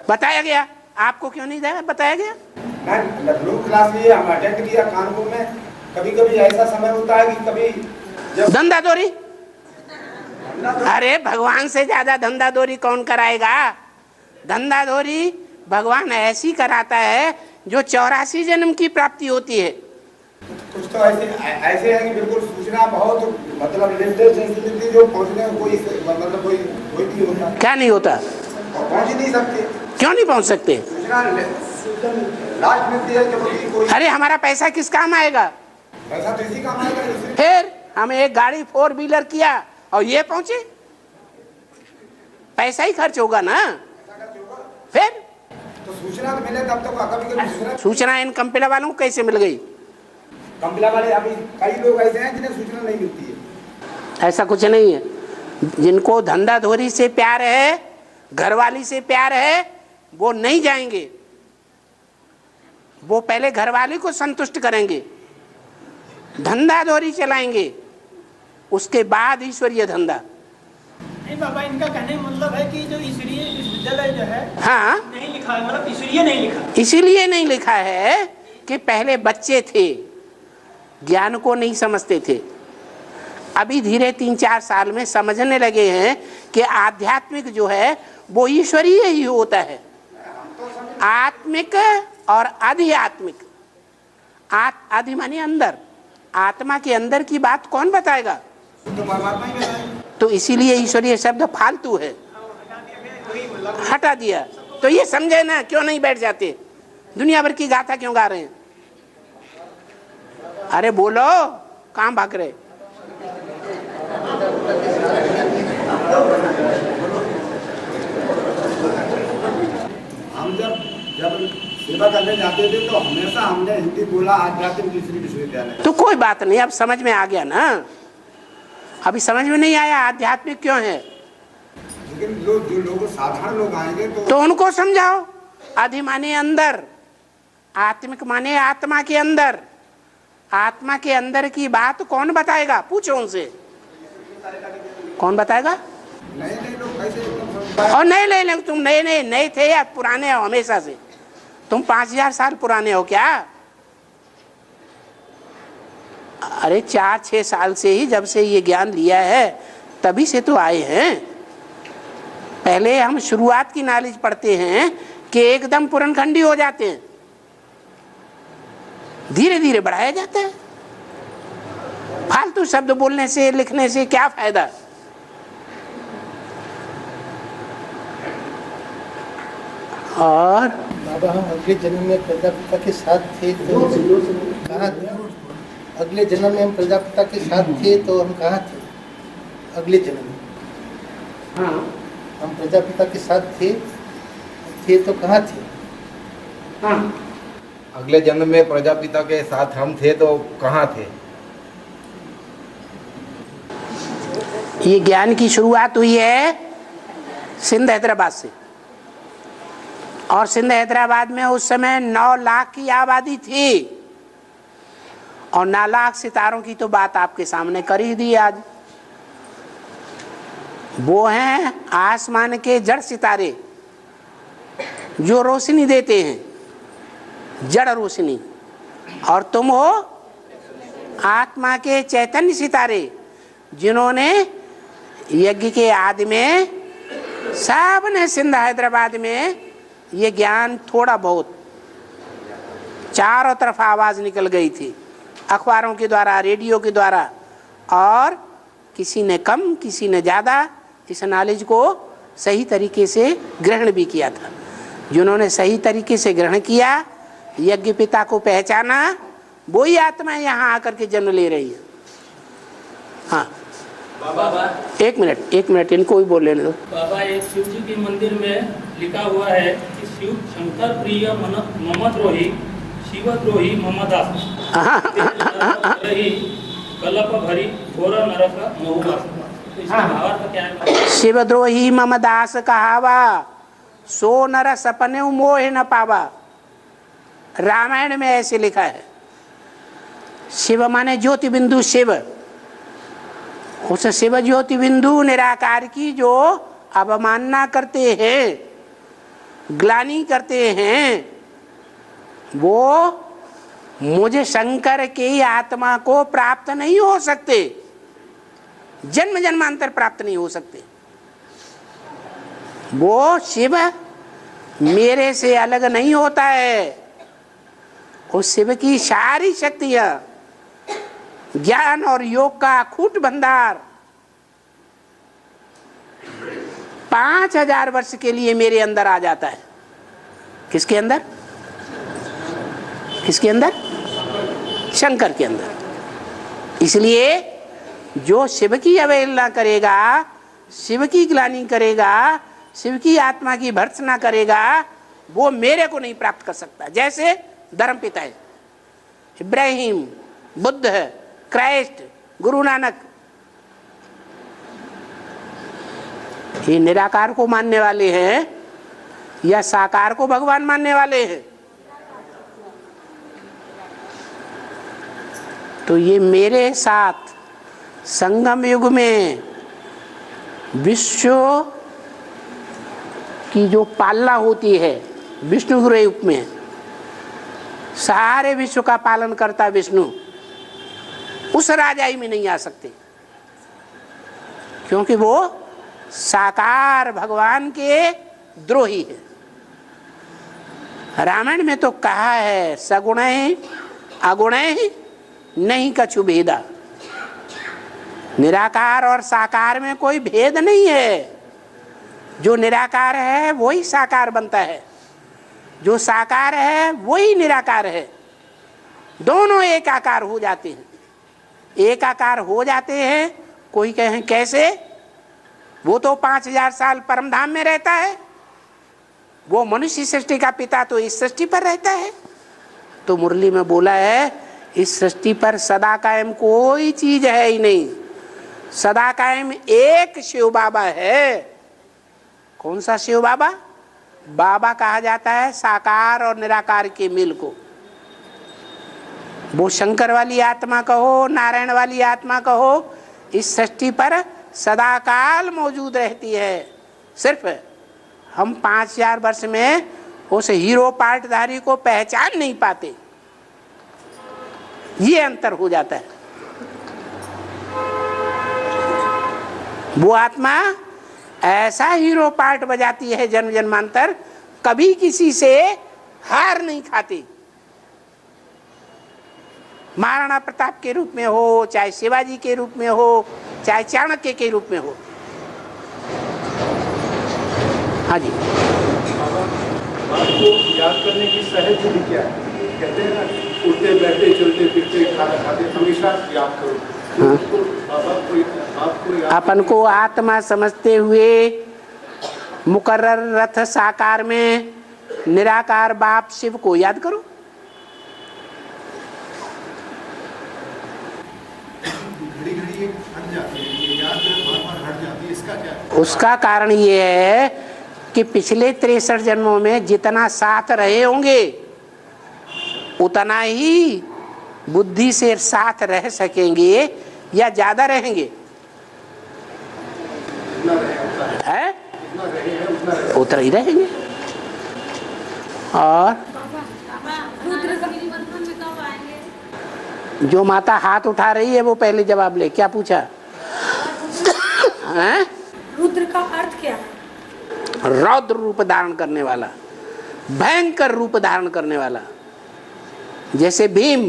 बताया गया। आपको क्यों नहीं बताया गया? लखनऊ क्लास लिए हम अटेंड किया। कानपुर में कभी कभी ऐसा समय होता है कि कभी धंधादौरी। अरे भगवान से ज्यादा धंधादौरी कौन कराएगा? धंधादौरी भगवान ऐसी कराता है जो 84 जन्म की प्राप्ति होती है। कुछ तो ऐसे है कि बिल्कुल सूचना बहुत मतलब लेटेस्ट जो पहुंचने में कोई मतलब कोई नहीं होता। क्या नहीं होता? पहुंच नहीं सकते। क्यों नहीं पहुंच सकते? सूचना लास्ट मिलती है जब कोई। अरे हमारा पैसा किस काम आएगा? पैसा तो इसी काम आएगा। फिर हम एक गाड़ी 4 व्हीलर किया और ये पहुंचे, पैसा ही खर्च होगा ना। फिर तो सूचना तो मिले तब तो कभी सूचना इन कंपनी वालों को कैसे मिल गई? कंपनी वाले अभी कई लोग ऐसे हैं जिन्हें सूचना नहीं मिलती है। ऐसा कुछ नहीं है। जिनको धंधाधोरी से प्यार है, घरवाली से प्यार है, वो नहीं जाएंगे। वो पहले घरवाली को संतुष्ट करेंगे, धंधाधोरी चलाएंगे, उसके बाद ईश्वरीय धंधा। नहीं बाबा, इनका कहने का मतलब है कि जो ईश्वरीय विश्वविद्यालय जो है हाँ नहीं लिखा है, मतलब ईश्वरीय नहीं लिखा। इसीलिए नहीं लिखा है कि पहले बच्चे थे, ज्ञान को नहीं समझते थे। अभी धीरे 3-4 साल में समझने लगे हैं कि आध्यात्मिक जो है वो ईश्वरीय ही होता है। आत्मिक और आध्यात्मिक। आदि माने अंदर, आत्मा के अंदर की बात कौन बताएगा? तो इसीलिए ईश्वरीय शब्द फालतू है, हटा दिया। तो ये समझे ना, क्यों नहीं बैठ जाते? दुनिया भर की गाथा क्यों गा रहे हैं? अरे बोलो, कहाँ भाग रहे? हम जब सेवा करने जाते थे तो हमेशा हमने हिंदी बोला, आध्यात्मिक विश्वविद्यालय। तो कोई बात नहीं, अब समझ में आ गया ना। अभी समझ में नहीं आया आध्यात्मिक क्यों है, लेकिन जो लोग साधारण लोग आएंगे तो उनको समझाओ। आदि माने अंदर, आत्मिक माने आत्मा के अंदर। आत्मा के अंदर की बात कौन बताएगा? पूछो उनसे, कौन बताएगा? नए लोग कैसे? और नए तुम नए थे या पुराने हो हमेशा से? तुम 5000 साल पुराने हो क्या? अरे 4-6 साल से ही, जब से ये ज्ञान लिया है तभी से तो आए हैं। पहले हम शुरुआत की नॉलेज पढ़ते हैं कि एकदम पुरनखंडी हो जाते हैं, धीरे धीरे बढ़ाया जाता है। फालतू शब्द बोलने से, लिखने से क्या फायदा? और बाबा हम अगले जन्म में प्रजापिता के साथ थे तो कहाँ थे? अगले जन्म में हम प्रजापिता के साथ थे तो हम कहाँ थे? अगले जन्म में हाँ, हम प्रजापिता के साथ थे तो कहाँ थे? हाँ, अगले जन्म में प्रजापिता के साथ हम थे तो कहाँ थे? ये ज्ञान की शुरुआत हुई है सिंध हैदराबाद से। और सिंध हैदराबाद में उस समय 9 लाख की आबादी थी, और 9 लाख सितारों की तो बात आपके सामने कर ही दी आज। वो हैं आसमान के जड़ सितारे जो रोशनी देते हैं, जड़ रोशनी। और तुम हो आत्मा के चैतन्य सितारे जिन्होंने यज्ञ के आदि में सब ने सिंध हैदराबाद में ये ज्ञान थोड़ा बहुत, चारों तरफ आवाज निकल गई थी, अखबारों के द्वारा, रेडियो के द्वारा, और किसी ने कम किसी ने ज़्यादा इस नॉलेज को सही तरीके से ग्रहण भी किया था। जिन्होंने सही तरीके से ग्रहण किया, यज्ञ पिता को पहचाना, वही आत्मा यहाँ आकर के जन्म ले रही है। हाँ बाबा, एक मिनट इनको भी बोल लेने दो। बाबा, एक शिव जी के मंदिर में लिखा हुआ है कि शिव शंकर प्रिय ममद्रोही शिवद्रोही ममदास कलप भरी घोर नरक मोहवास। इसका भावार्थ क्या है? शिवद्रोही ममदास कहावा, सो नर सपने मोह न पावा। रामायण में ऐसे लिखा है। शिव माने ज्योति बिंदु शिव, उस शिव ज्योति बिंदु निराकार की जो अवमानना करते हैं, ग्लानि करते हैं, वो मुझे शंकर की आत्मा को प्राप्त नहीं हो सकते, जन्म जन्मांतर प्राप्त नहीं हो सकते। वो शिव मेरे से अलग नहीं होता है। उस शिव की सारी शक्तियां, ज्ञान और योग का अखूट भंडार 5000 वर्ष के लिए मेरे अंदर आ जाता है। किसके अंदर? किसके अंदर? शंकर के अंदर। इसलिए जो शिव की अवहेलना करेगा, शिव की ग्लानि करेगा, शिव की आत्मा की भर्त्सना करेगा, वो मेरे को नहीं प्राप्त कर सकता। जैसे धर्म पिता है इब्राहिम, बुद्ध, क्राइस्ट, गुरु नानक, ये निराकार को मानने वाले हैं या साकार को भगवान मानने वाले हैं? तो ये मेरे साथ संगम युग में विश्व की जो पालना होती है, विष्णु रूप में सारे विश्व का पालन करता विष्णु, उस राजाई में नहीं आ सकते, क्योंकि वो साकार भगवान के द्रोही है। रामायण में तो कहा है सगुण अगुण नहीं कछु भेदा। निराकार और साकार में कोई भेद नहीं है। जो निराकार है वही साकार बनता है, जो साकार है वही निराकार है। दोनों एक आकार हो जाते हैं। एक आकार हो जाते हैं। कोई कहे कैसे? वो तो 5000 साल परमधाम में रहता है, वो मनुष्य सृष्टि का पिता तो इस सृष्टि पर रहता है। तो मुरली में बोला है इस सृष्टि पर सदा कायम कोई चीज है ही नहीं, सदा कायम एक शिव बाबा है। कौन सा शिव बाबा? बाबा कहा जाता है साकार और निराकार के मिल को। वो शंकर वाली आत्मा कहो, नारायण वाली आत्मा कहो, इस सृष्टि पर सदाकाल मौजूद रहती है। सिर्फ हम 5000 वर्ष में उस हीरो पार्टधारी को पहचान नहीं पाते, ये अंतर हो जाता है। वो आत्मा ऐसा हीरो पार्ट बजाती है जन्म जन्मांतर, कभी किसी से हार नहीं खाती। महाराणा प्रताप के रूप में हो, चाहे शिवाजी के रूप में हो, चाहे चाणक्य के रूप में हो। हाँ जी, आपको याद करने की सहज विधि क्या है? कहते हैं ना, उठते बैठते चलते फिरते खाना खाते हमेशा याद करो। हाँ। आपको अपन को आत्मा समझते हुए मुकर्रर रथ साकार में निराकार बाप शिव को याद करो। घड़ी हट जाती है, ये याद बार हट जाती है, इसका क्या है? उसका कारण ये है कि पिछले 63 जन्मों में जितना साथ रहे होंगे उतना ही बुद्धि से साथ रह सकेंगे या ज्यादा रहेंगे? है उतना ही रहेंगे। और जो माता हाथ उठा रही है वो पहले जवाब ले। क्या पूछा? हैं? रुद्र का अर्थ क्या है? रौद्र रूप धारण करने वाला, भयंकर रूप धारण करने वाला। जैसे भीम,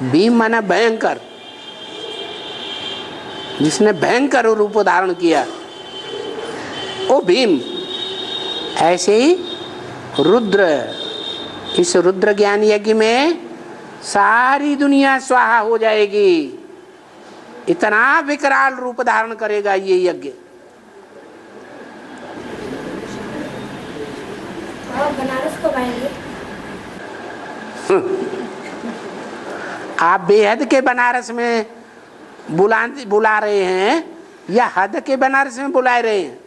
भीम माना भयंकर, जिसने भयंकर रूप धारण किया वो भीम। ऐसे ही रुद्र, इस रुद्र ज्ञान यज्ञ में सारी दुनिया स्वाहा हो जाएगी। इतना विकराल रूप धारण करेगा ये यज्ञ। बनारस कब आएंगे? आप बेहद के बनारस में बुला रहे हैं या हद के बनारस में बुला रहे हैं?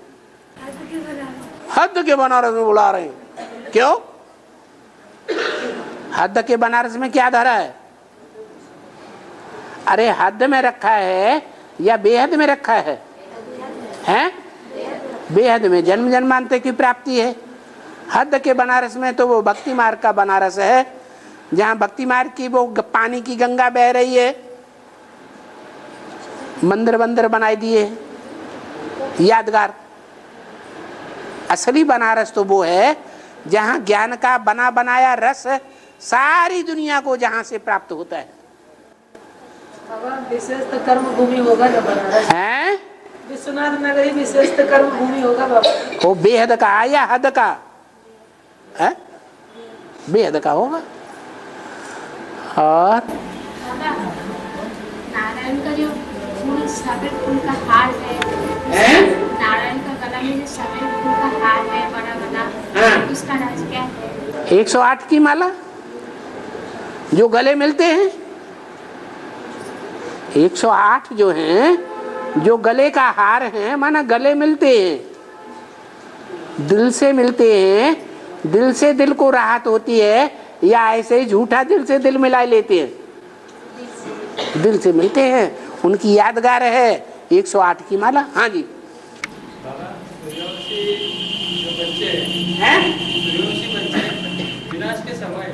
हद के बनारस में बुला रहे हैं। क्यों? हद के बनारस में क्या धरा है? अरे हद में रखा है या बेहद में रखा है? हैं? बेहद में जन्म जन्मांतर की प्राप्ति है। हद के बनारस में तो वो भक्ति मार्ग का बनारस है, जहाँ भक्ति मार्ग की वो पानी की गंगा बह रही है। मंदिर बंदर बनाए दिए यादगार। असली बनारस तो वो है जहाँ ज्ञान का बना बनाया रस सारी दुनिया को जहाँ से प्राप्त होता है। विशेष कर्म भूमि होगा ना बनारस है? विश्वनाथ नगरी विशेष कर्म भूमि होगा बाबा। वो बेहद का या हद का है? बेहद का होगा। और नारायण का जो फूल सफेद फूल का हार है, नारायण का गला में जो सफेद फूल का हार है बड़ा बड़ा, उसका राज क्या है? 108 की माला जो गले मिलते हैं, 108 जो हैं, जो गले का हार है, माना गले मिलते हैं, दिल से मिलते हैं, दिल से दिल को राहत होती है, या ऐसे ही झूठा दिल से दिल मिला लेते हैं? दिल से मिलते हैं, उनकी यादगार है 108 की माला। हाँ जी। सूर्यवंशी जो बच्चे हैं, सूर्यवंशी बच्चे विनाश के समय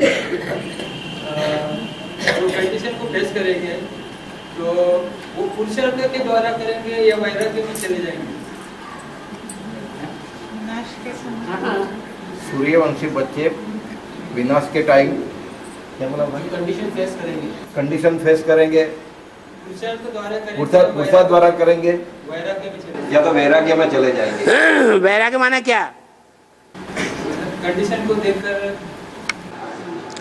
जो कंडीशन को फेस करेंगे, तो वो पुरुषार्थ के द्वारा करेंगे या वैराग्य में चले जाएंगे? विनाश के समय सूर्यवंशी बच्चे विनाश के टाइम क्या बोला भाई? कंडीशन फेस करेंगे, कंडीशन फेस करेंगे, पुरुषार्थ द्वारा पुरुषार्थ द्वारा करेंगे वैराग्य में चले या तो वैराग्य में चले जाएंगे। वैराग्य माने क्या? कंडीशन को देखकर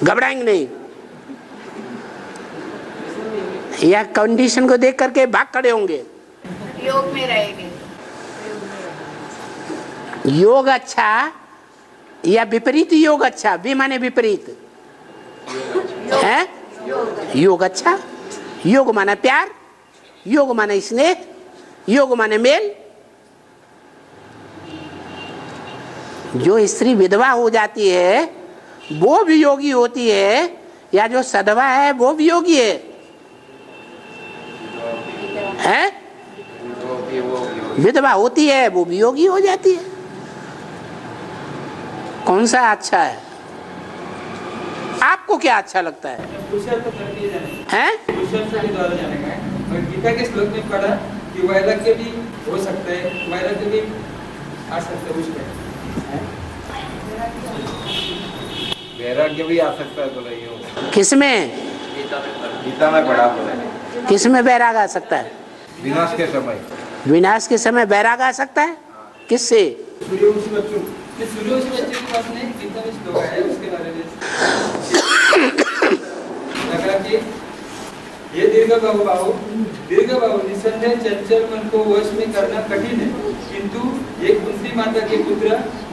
घबराएंगे नहीं, या कंडीशन को देख करके भाग खड़े होंगे? योग में रहेंगे। योग अच्छा या विपरीत योग अच्छा? वे माने विपरीत है? योग अच्छा। योग माने प्यार, योग माने स्नेह, योग माने मेल। जो स्त्री विधवा हो जाती है वो भी योगी होती है, या जो सधवा है वो भी योगी है? विधवा होती है वो भी योगी हो जाती है। कौन सा अच्छा है? आपको क्या अच्छा लगता है? गीता के श्लोक में पढ़ा कि वैराग्य भी हो सकता है, वैराग्य भी आ सकता है उसमें। वैराग्य भी आ सकता है बोला योग। किसमें? गीता में पढ़ा बोला। किसमें वैराग आ सकता है? विनाश के समय। विनाश के समय वैराग आ सकता है? किससे? सूर्यवंशी बच्चों के पास नहीं, गीता में श्लोक है उसके बारे में लगा कि ये दीर्घ बाबू निसंदेह चंचल मन को वश में करना कठिन है, किंतु एक कुंती माता के पुत्र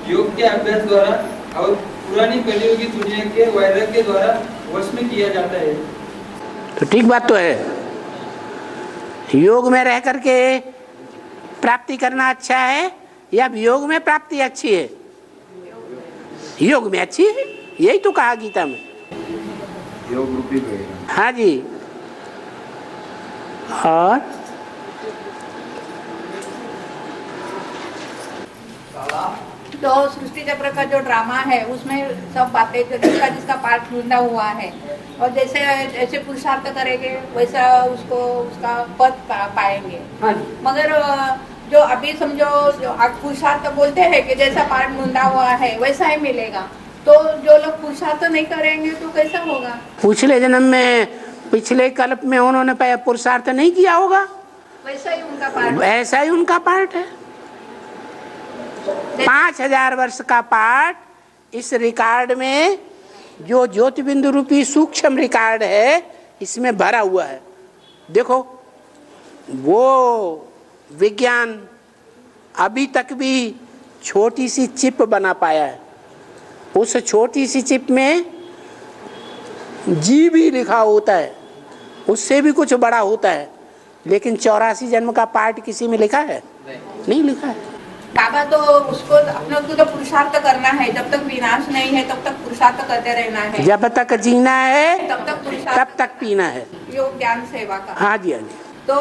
योग के अभ्यास द्वारा और पुरानी कलियुगी दुनिया के वैराग्य द्वारा वश में किया जाता है। तो ठीक बात तो है। योग में रह करके प्राप्ति करना अच्छा है या योग में प्राप्ति अच्छी है? योग में अच्छी है, यही तो कहा गीता में। योग रूपी हाँ जी। और तो सृष्टि चक्र का जो ड्रामा है उसमें सब बातें जिसका पार्ट ढूंढा हुआ है, और जैसे ऐसे पुरुषार्थ करेंगे वैसा उसको उसका पद पाएंगे। मगर जो अभी समझो जो पुरुषार्थ बोलते हैं कि जैसा पार्ट ढूंढा हुआ है वैसा ही मिलेगा, तो जो लोग पुरुषार्थ नहीं करेंगे तो कैसा होगा? पिछले जन्म में, पिछले कल्प में उन्होंने पुरुषार्थ नहीं किया होगा, वैसा ही उनका पार्ट, ऐसा ही उनका पार्ट है। 5000 वर्ष का पाठ इस रिकॉर्ड में जो ज्योति बिंदु रूपी सूक्ष्म रिकॉर्ड है इसमें भरा हुआ है। देखो वो विज्ञान अभी तक भी छोटी सी चिप बना पाया है। उस छोटी सी चिप में जी भी लिखा होता है, उससे भी कुछ बड़ा होता है, लेकिन 84 जन्म का पार्ट किसी में लिखा है? नहीं लिखा है। बाबा तो उसको अपने को तो पुरुषार्थ करना है, जब तक विनाश नहीं है तब तक पुरुषार्थ करते रहना है, जब तक जीना है तब तक पुरुषार्थ, तब तक पीना है। योग ज्ञान सेवा का। हाँ जी, हाँ जी। तो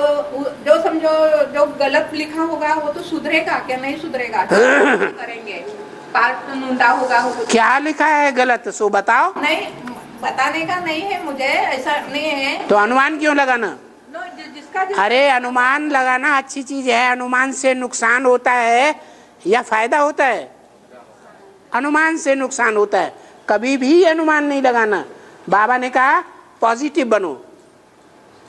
जो समझो जो गलत लिखा होगा वो तो सुधरेगा क्या? नहीं सुधरेगा। करेंगे पार्ट नूंदा होगा। क्या लिखा है गलत सो बताओ। नहीं बताने का नहीं है मुझे, ऐसा नहीं है। तो अनुमान क्यों लगाना? जिसका अरे अनुमान लगाना अच्छी चीज है। अनुमान से नुकसान होता है या फायदा होता है? अनुमान से नुकसान होता है। कभी भी अनुमान नहीं लगाना। बाबा ने कहा पॉजिटिव बनो।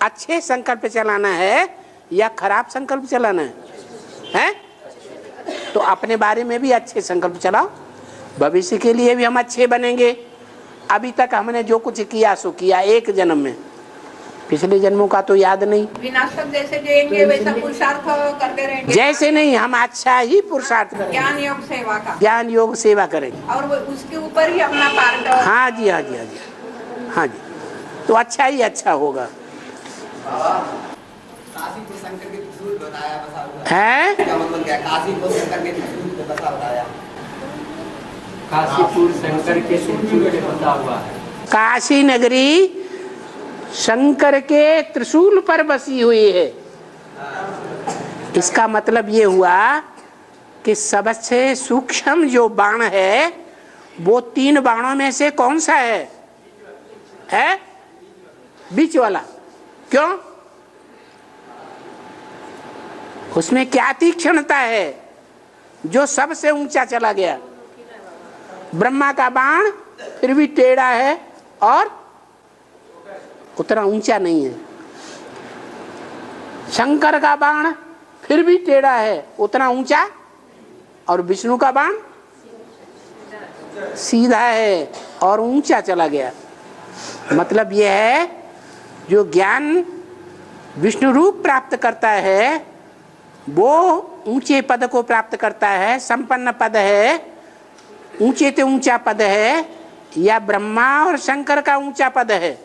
अच्छे संकल्प चलाना है या खराब संकल्प चलाना है? तो अपने बारे में भी अच्छे संकल्प चलाओ, भविष्य के लिए भी हम अच्छे बनेंगे। अभी तक हमने जो कुछ किया सो किया एक जन्म में, पिछले जन्मों का तो याद नहीं। विनाश तक जैसे जिएंगे वैसा पुरुषार्थ करते रहेंगे। जैसे नहीं, हम अच्छा ही पुरुषार्थ करेंगे। ज्ञान योग सेवा का, ज्ञान योग सेवा करेंगे और उसके ऊपर ही अपना पार्ट। हाँ जी, हाँ जी, हाँ जी, हाँ जी। तो अच्छा ही अच्छा होगा। काशीपुर शंकर के त्रिशूल बताया बसा हुआ है। क्या मतलब क्या? काशीपुर शंकर के त्रिशूल बसा बताया। काशीपुर शंकर के त्रिशूल पे बसा हुआ है। काशी नगरी शंकर के त्रिशूल पर बसी हुई है। इसका मतलब ये हुआ कि सबसे सूक्ष्म जो बाण है वो 3 बाणों में से कौन सा है? बीच वाला। क्यों? उसमें क्या तीक्ष्णता है जो सबसे ऊंचा चला गया? ब्रह्मा का बाण फिर भी टेढ़ा है और उतना ऊंचा नहीं है। शंकर का बाण फिर भी टेढ़ा है, उतना ऊंचा, और विष्णु का बाण सीधा है और ऊंचा चला गया। मतलब यह है जो ज्ञान विष्णु रूप प्राप्त करता है वो ऊंचे पद को प्राप्त करता है, संपन्न पद है, ऊंचे से ऊंचा पद है, या ब्रह्मा और शंकर का ऊंचा पद है।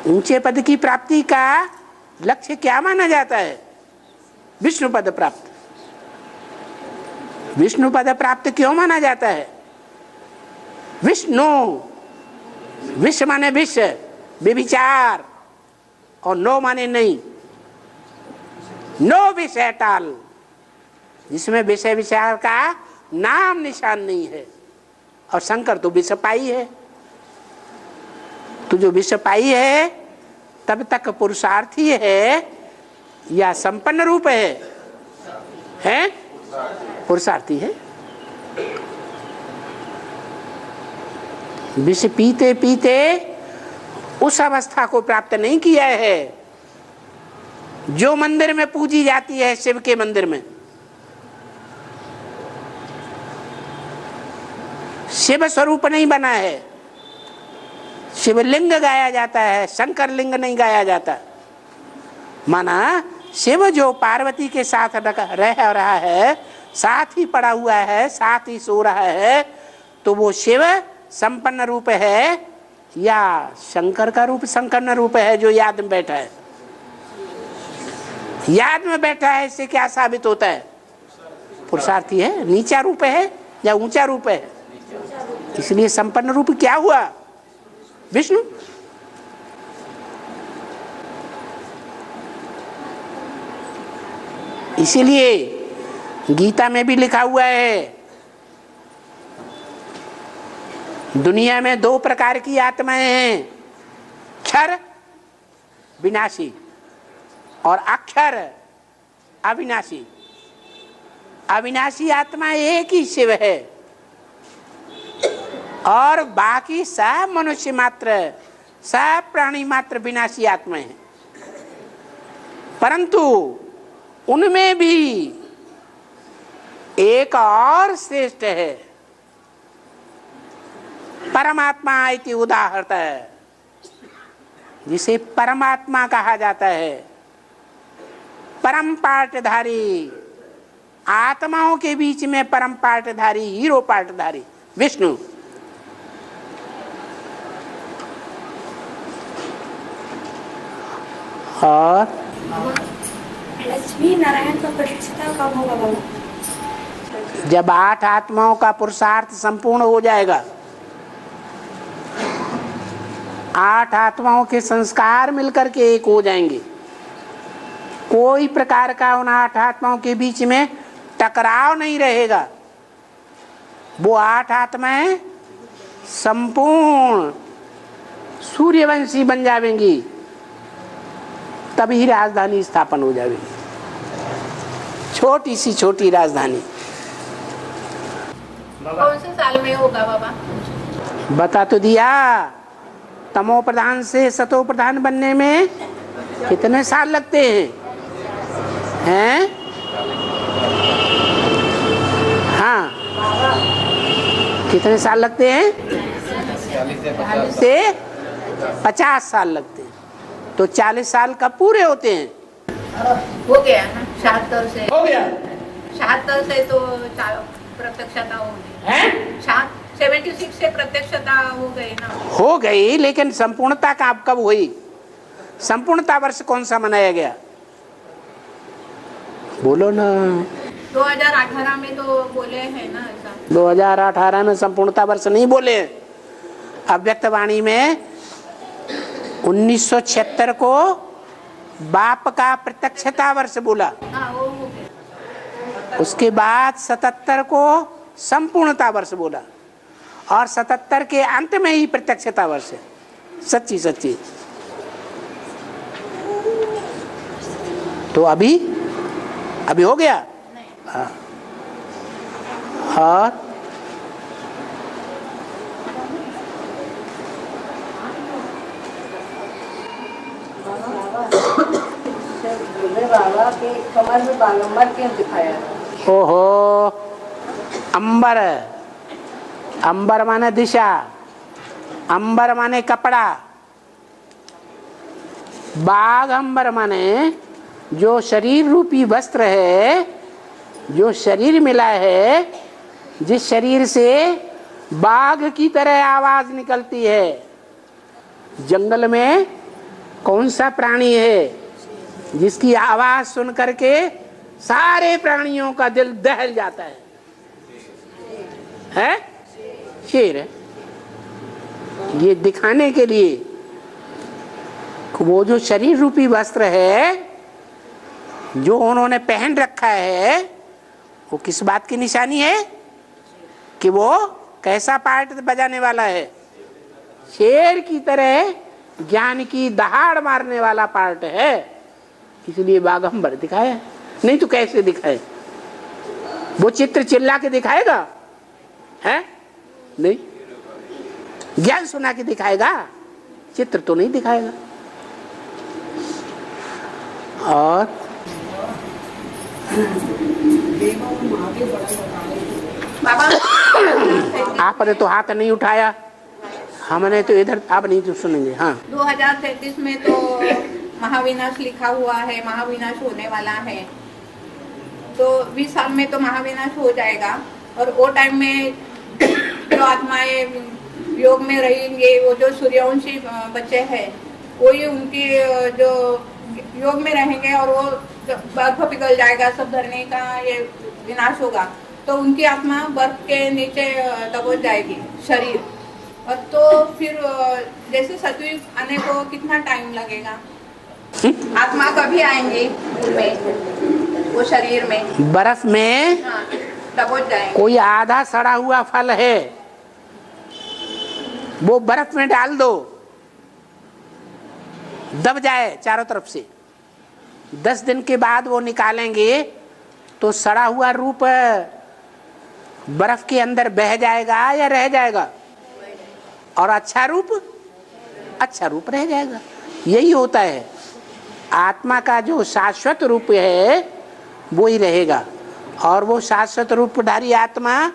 ऊंचे पद की प्राप्ति का लक्ष्य क्या माना जाता है? विष्णु पद प्राप्त। विष्णु पद प्राप्त क्यों माना जाता है? विष्णु, विश्व माने विश्व, व्यभिचार, और नो माने नहीं, नो विषय टाल, जिसमें विषय विचार का नाम निशान नहीं है। और शंकर तो विषपाई है। तो जो विषपाई है तब तक पुरुषार्थी है या संपन्न रूप है? पुरुषार्थी है। विष पीते पीते उस अवस्था को प्राप्त नहीं किया है जो मंदिर में पूजी जाती है। शिव के मंदिर में शिव स्वरूप नहीं बना है, शिवलिंग गाया जाता है, शंकर लिंग नहीं गाया जाता। माना शिव जो पार्वती के साथ रह रहा है, साथ ही पड़ा हुआ है, साथ ही सो रहा है, तो वो शिव संपन्न रूप है या शंकर का रूप संपन्न रूप है जो याद में बैठा है? याद में बैठा है, इससे क्या साबित होता है? पुरुषार्थी है। नीचा रूप है या ऊंचा रूप है? इसलिए संपन्न रूप क्या हुआ? विष्णु। इसीलिए गीता में भी लिखा हुआ है दुनिया में 2 प्रकार की आत्माएं हैं, क्षर विनाशी और अक्षर अविनाशी। अविनाशी आत्मा एक ही शिव है और बाकी सब मनुष्य मात्र, सब प्राणी मात्र विनाशी आत्मा है। परंतु उनमें भी एक और श्रेष्ठ है, परमात्मा इति उदाहरत है, जिसे परमात्मा कहा जाता है। परम पाटधारी, आत्माओं के बीच में परम पाटधारी, हीरो पाटधारी विष्णु। और लक्ष्मी नारायण का प्रतिष्ठा कब होगा बाबा? जब 8 आत्माओं का पुरुषार्थ संपूर्ण हो जाएगा, 8 आत्माओं के संस्कार मिलकर के एक हो जाएंगे, कोई प्रकार का उन 8 आत्माओं के बीच में टकराव नहीं रहेगा। वो 8 आत्माएं संपूर्ण सूर्यवंशी बन जाएंगी, तभी राजधानी स्थापन हो जाएगी, छोटी सी छोटी राजधानी। कौन से साल में होगा बाबा? बता तो दिया, तमो प्रधान से सतो प्रधान बनने में कितने साल लगते हैं? हाँ, कितने साल लगते हैं? 40 से 50 साल लगते हैं। तो 40 साल कब पूरे होते हैं? हो गया ना, 76 से हो गया। 76 से तो प्रत्यक्षता हो गई, 76 से प्रत्यक्षता हो गई ना। हो गई, लेकिन संपूर्णता कब हुई? संपूर्णता वर्ष कौन सा मनाया गया? बोलो ना। 2018 में तो बोले हैं ना ऐसा। 2018 में संपूर्णता वर्ष नहीं बोले। अव्यक्त वाणी में 1976 को बाप का प्रत्यक्षता वर्ष बोला। हाँ, वो हो गया। उसके बाद 77 को संपूर्णता वर्ष बोला, और 77 के अंत में ही प्रत्यक्षता वर्ष है। सच्ची सच्ची। तो अभी हो गया। हाँ। और बाबा के कमर में बागंबर क्यों दिखाया? ओहो, अंबर, अंबर माने दिशा, अंबर माने कपड़ा, बाग अंबर माने जो शरीर रूपी वस्त्र है, जो शरीर मिला है, जिस शरीर से बाघ की तरह आवाज निकलती है। जंगल में कौन सा प्राणी है जिसकी आवाज सुन करके सारे प्राणियों का दिल दहल जाता है? शेर है। ये दिखाने के लिए वो जो शरीर रूपी वस्त्र है जो उन्होंने पहन रखा है, वो किस बात की निशानी है? कि वो कैसा पार्ट बजाने वाला है? शेर की तरह ज्ञान की दहाड़ मारने वाला पार्ट है, इसलिए बागंबर दिखाया। नहीं तो कैसे दिखाए? वो चित्र चिल्ला के दिखाएगा? है नहीं, ज्ञान सुना के दिखाएगा, चित्र तो नहीं दिखाएगा। और बाबा आपने तो हाथ नहीं उठाया, हमने तो इधर, आप नहीं तो सुनेंगे। हाँ, 2033 में तो महाविनाश लिखा हुआ है, महाविनाश होने वाला है। तो 20 साल में तो महाविनाश हो जाएगा, और वो टाइम में जो आत्माएं योग में रहेंगे, वो जो सूर्यवंशी बच्चे हैं, वही उनकी जो योग में रहेंगे, और वो बर्फ पिघल जाएगा, सब धरने का ये विनाश होगा, तो उनकी आत्मा बर्फ के नीचे दबोच जाएगी शरीर। और तो फिर जैसे सतयुग आने को कितना टाइम लगेगा? आत्मा कभी आएंगी उनमें, वो शरीर में बर्फ में दबोच जाएंगे। कोई आधा सड़ा हुआ फल है, वो बर्फ में डाल दो, दब जाए चारों तरफ से, 10 दिन के बाद वो निकालेंगे तो सड़ा हुआ रूप बर्फ के अंदर बह जाएगा या रह जाएगा? और अच्छा रूप रह जाएगा। यही होता है, आत्मा का जो शाश्वत रूप है वो ही रहेगा, और वो शाश्वत रूपधारी आत्मा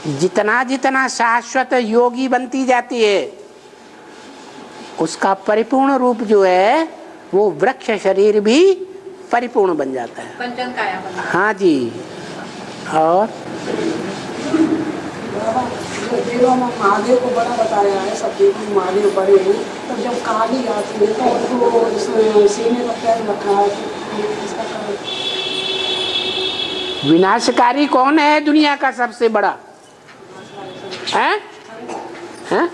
जितना जितना शाश्वत योगी बनती जाती है, उसका परिपूर्ण रूप जो है वो वृक्ष शरीर भी परिपूर्ण बन जाता है। पंचन काया बन। हाँ जी। और देवों में महादेव को बड़ा बताया है, सब देवी महादेव बड़े हैं। तो जब काली आती है तो उनको सीने का पैर रखा है, इसका कारण विनाशकारी कौन है दुनिया का सबसे बड़ा? हैं? हैं?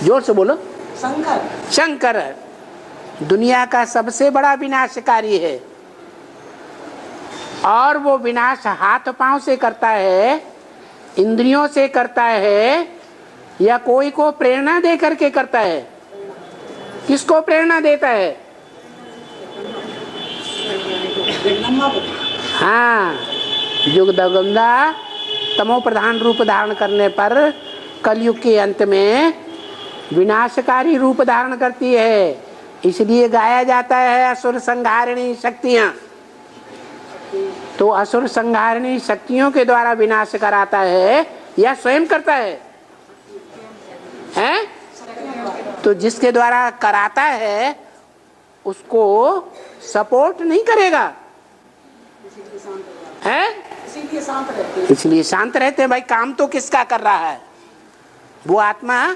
जोर से बोलो। शंकर। शंकर दुनिया का सबसे बड़ा विनाशकारी है। और वो विनाश हाथ पांव से करता है, इंद्रियों से करता है, या कोई को प्रेरणा दे करके करता है? किसको प्रेरणा देता है? हाँ, युगदगंधा तमो प्रधान रूप धारण करने पर कलयुग के अंत में विनाशकारी रूप धारण करती है। इसलिए गाया जाता है असुर संहारिणी शक्तियां। तो असुर संहारिणी शक्तियों के द्वारा विनाश कराता है या स्वयं करता है? हैं? तो जिसके द्वारा कराता है उसको सपोर्ट नहीं करेगा, हैं? इसलिए शांत रहते हैं। भाई काम तो किसका कर रहा है? वो आत्मा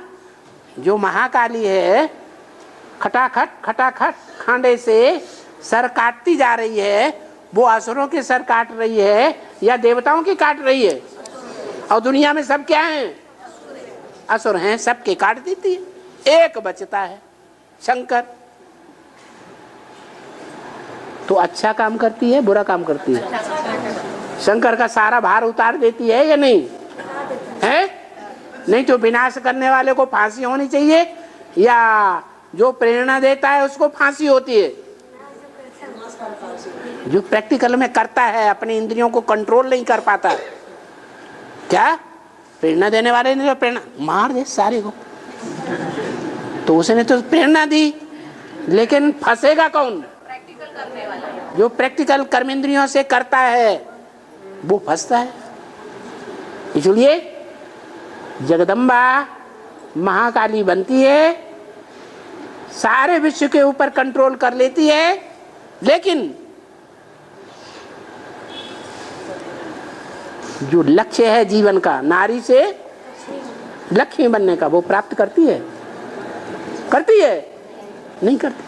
जो महाकाली है, खटाखट खटाखट खांडे से सर काटती जा रही है। वो असुरों के सर काट रही है या देवताओं के काट रही है? और दुनिया में सब क्या हैं? असुर हैं, सबके काट देती है। एक बचता है शंकर। तो अच्छा काम करती है, बुरा काम करती है? शंकर का सारा भार उतार देती है या नहीं? है? नहीं तो विनाश करने वाले को फांसी होनी चाहिए या जो प्रेरणा देता है उसको फांसी होती है? जो प्रैक्टिकल में करता है, अपनी इंद्रियों को कंट्रोल नहीं कर पाता, क्या प्रेरणा देने वाले ने जो प्रेरणा मार दे सारे को, तो उसने तो प्रेरणा दी, लेकिन फंसेगा कौन? प्रैक्टिकल करने वाला। जो प्रैक्टिकल कर्मेंद्रियों से करता है वो फंसता है। इसलिए जगदम्बा महाकाली बनती है, सारे विश्व के ऊपर कंट्रोल कर लेती है, लेकिन जो लक्ष्य है जीवन का, नारी से लक्ष्मी बनने का, वो प्राप्त करती है? करती है? नहीं करती।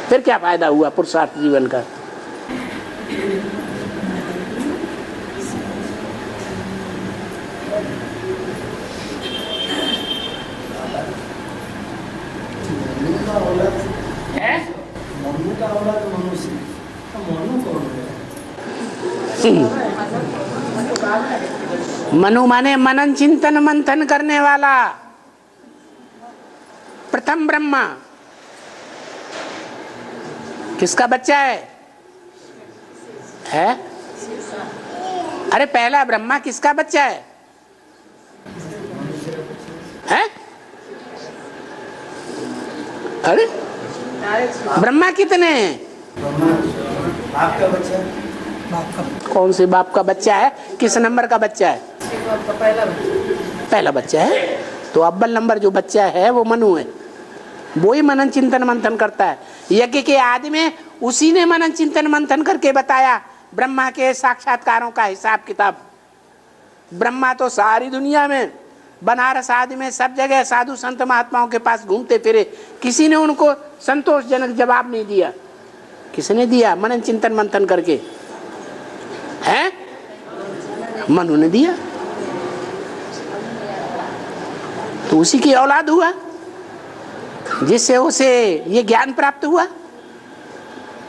फिर क्या फायदा हुआ पुरुषार्थ जीवन का? मनु माने मनन चिंतन मंथन करने वाला, प्रथम ब्रह्मा। किसका बच्चा है? अरे पहला ब्रह्मा किसका बच्चा है? अरे ब्रह्मा कितने हैं? बाप का बच्चा। कौन से बाप का बच्चा है? किस नंबर का बच्चा है? पहला बच्चा है। तो अव्वल नंबर जो बच्चा है वो मनु है। वो ही मनन चिंतन मंथन करता है। यज्ञ के आदि में उसी ने मनन चिंतन मंथन करके बताया ब्रह्मा के साक्षात्कारों का हिसाब किताब। ब्रह्मा तो सारी दुनिया में, बनारस आदि में सब जगह साधु संत महात्माओं के पास घूमते फिरे, किसी ने उनको संतोषजनक जवाब नहीं दिया। किसने दिया? मनन चिंतन मंथन करके, हैं? मनु ने दिया। तो उसी की औलाद हुआ जिससे उसे ये ज्ञान प्राप्त हुआ।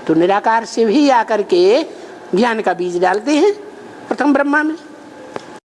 तो निराकार से भी आकर के ज्ञान का बीज डालते हैं प्रथम ब्रह्मा में।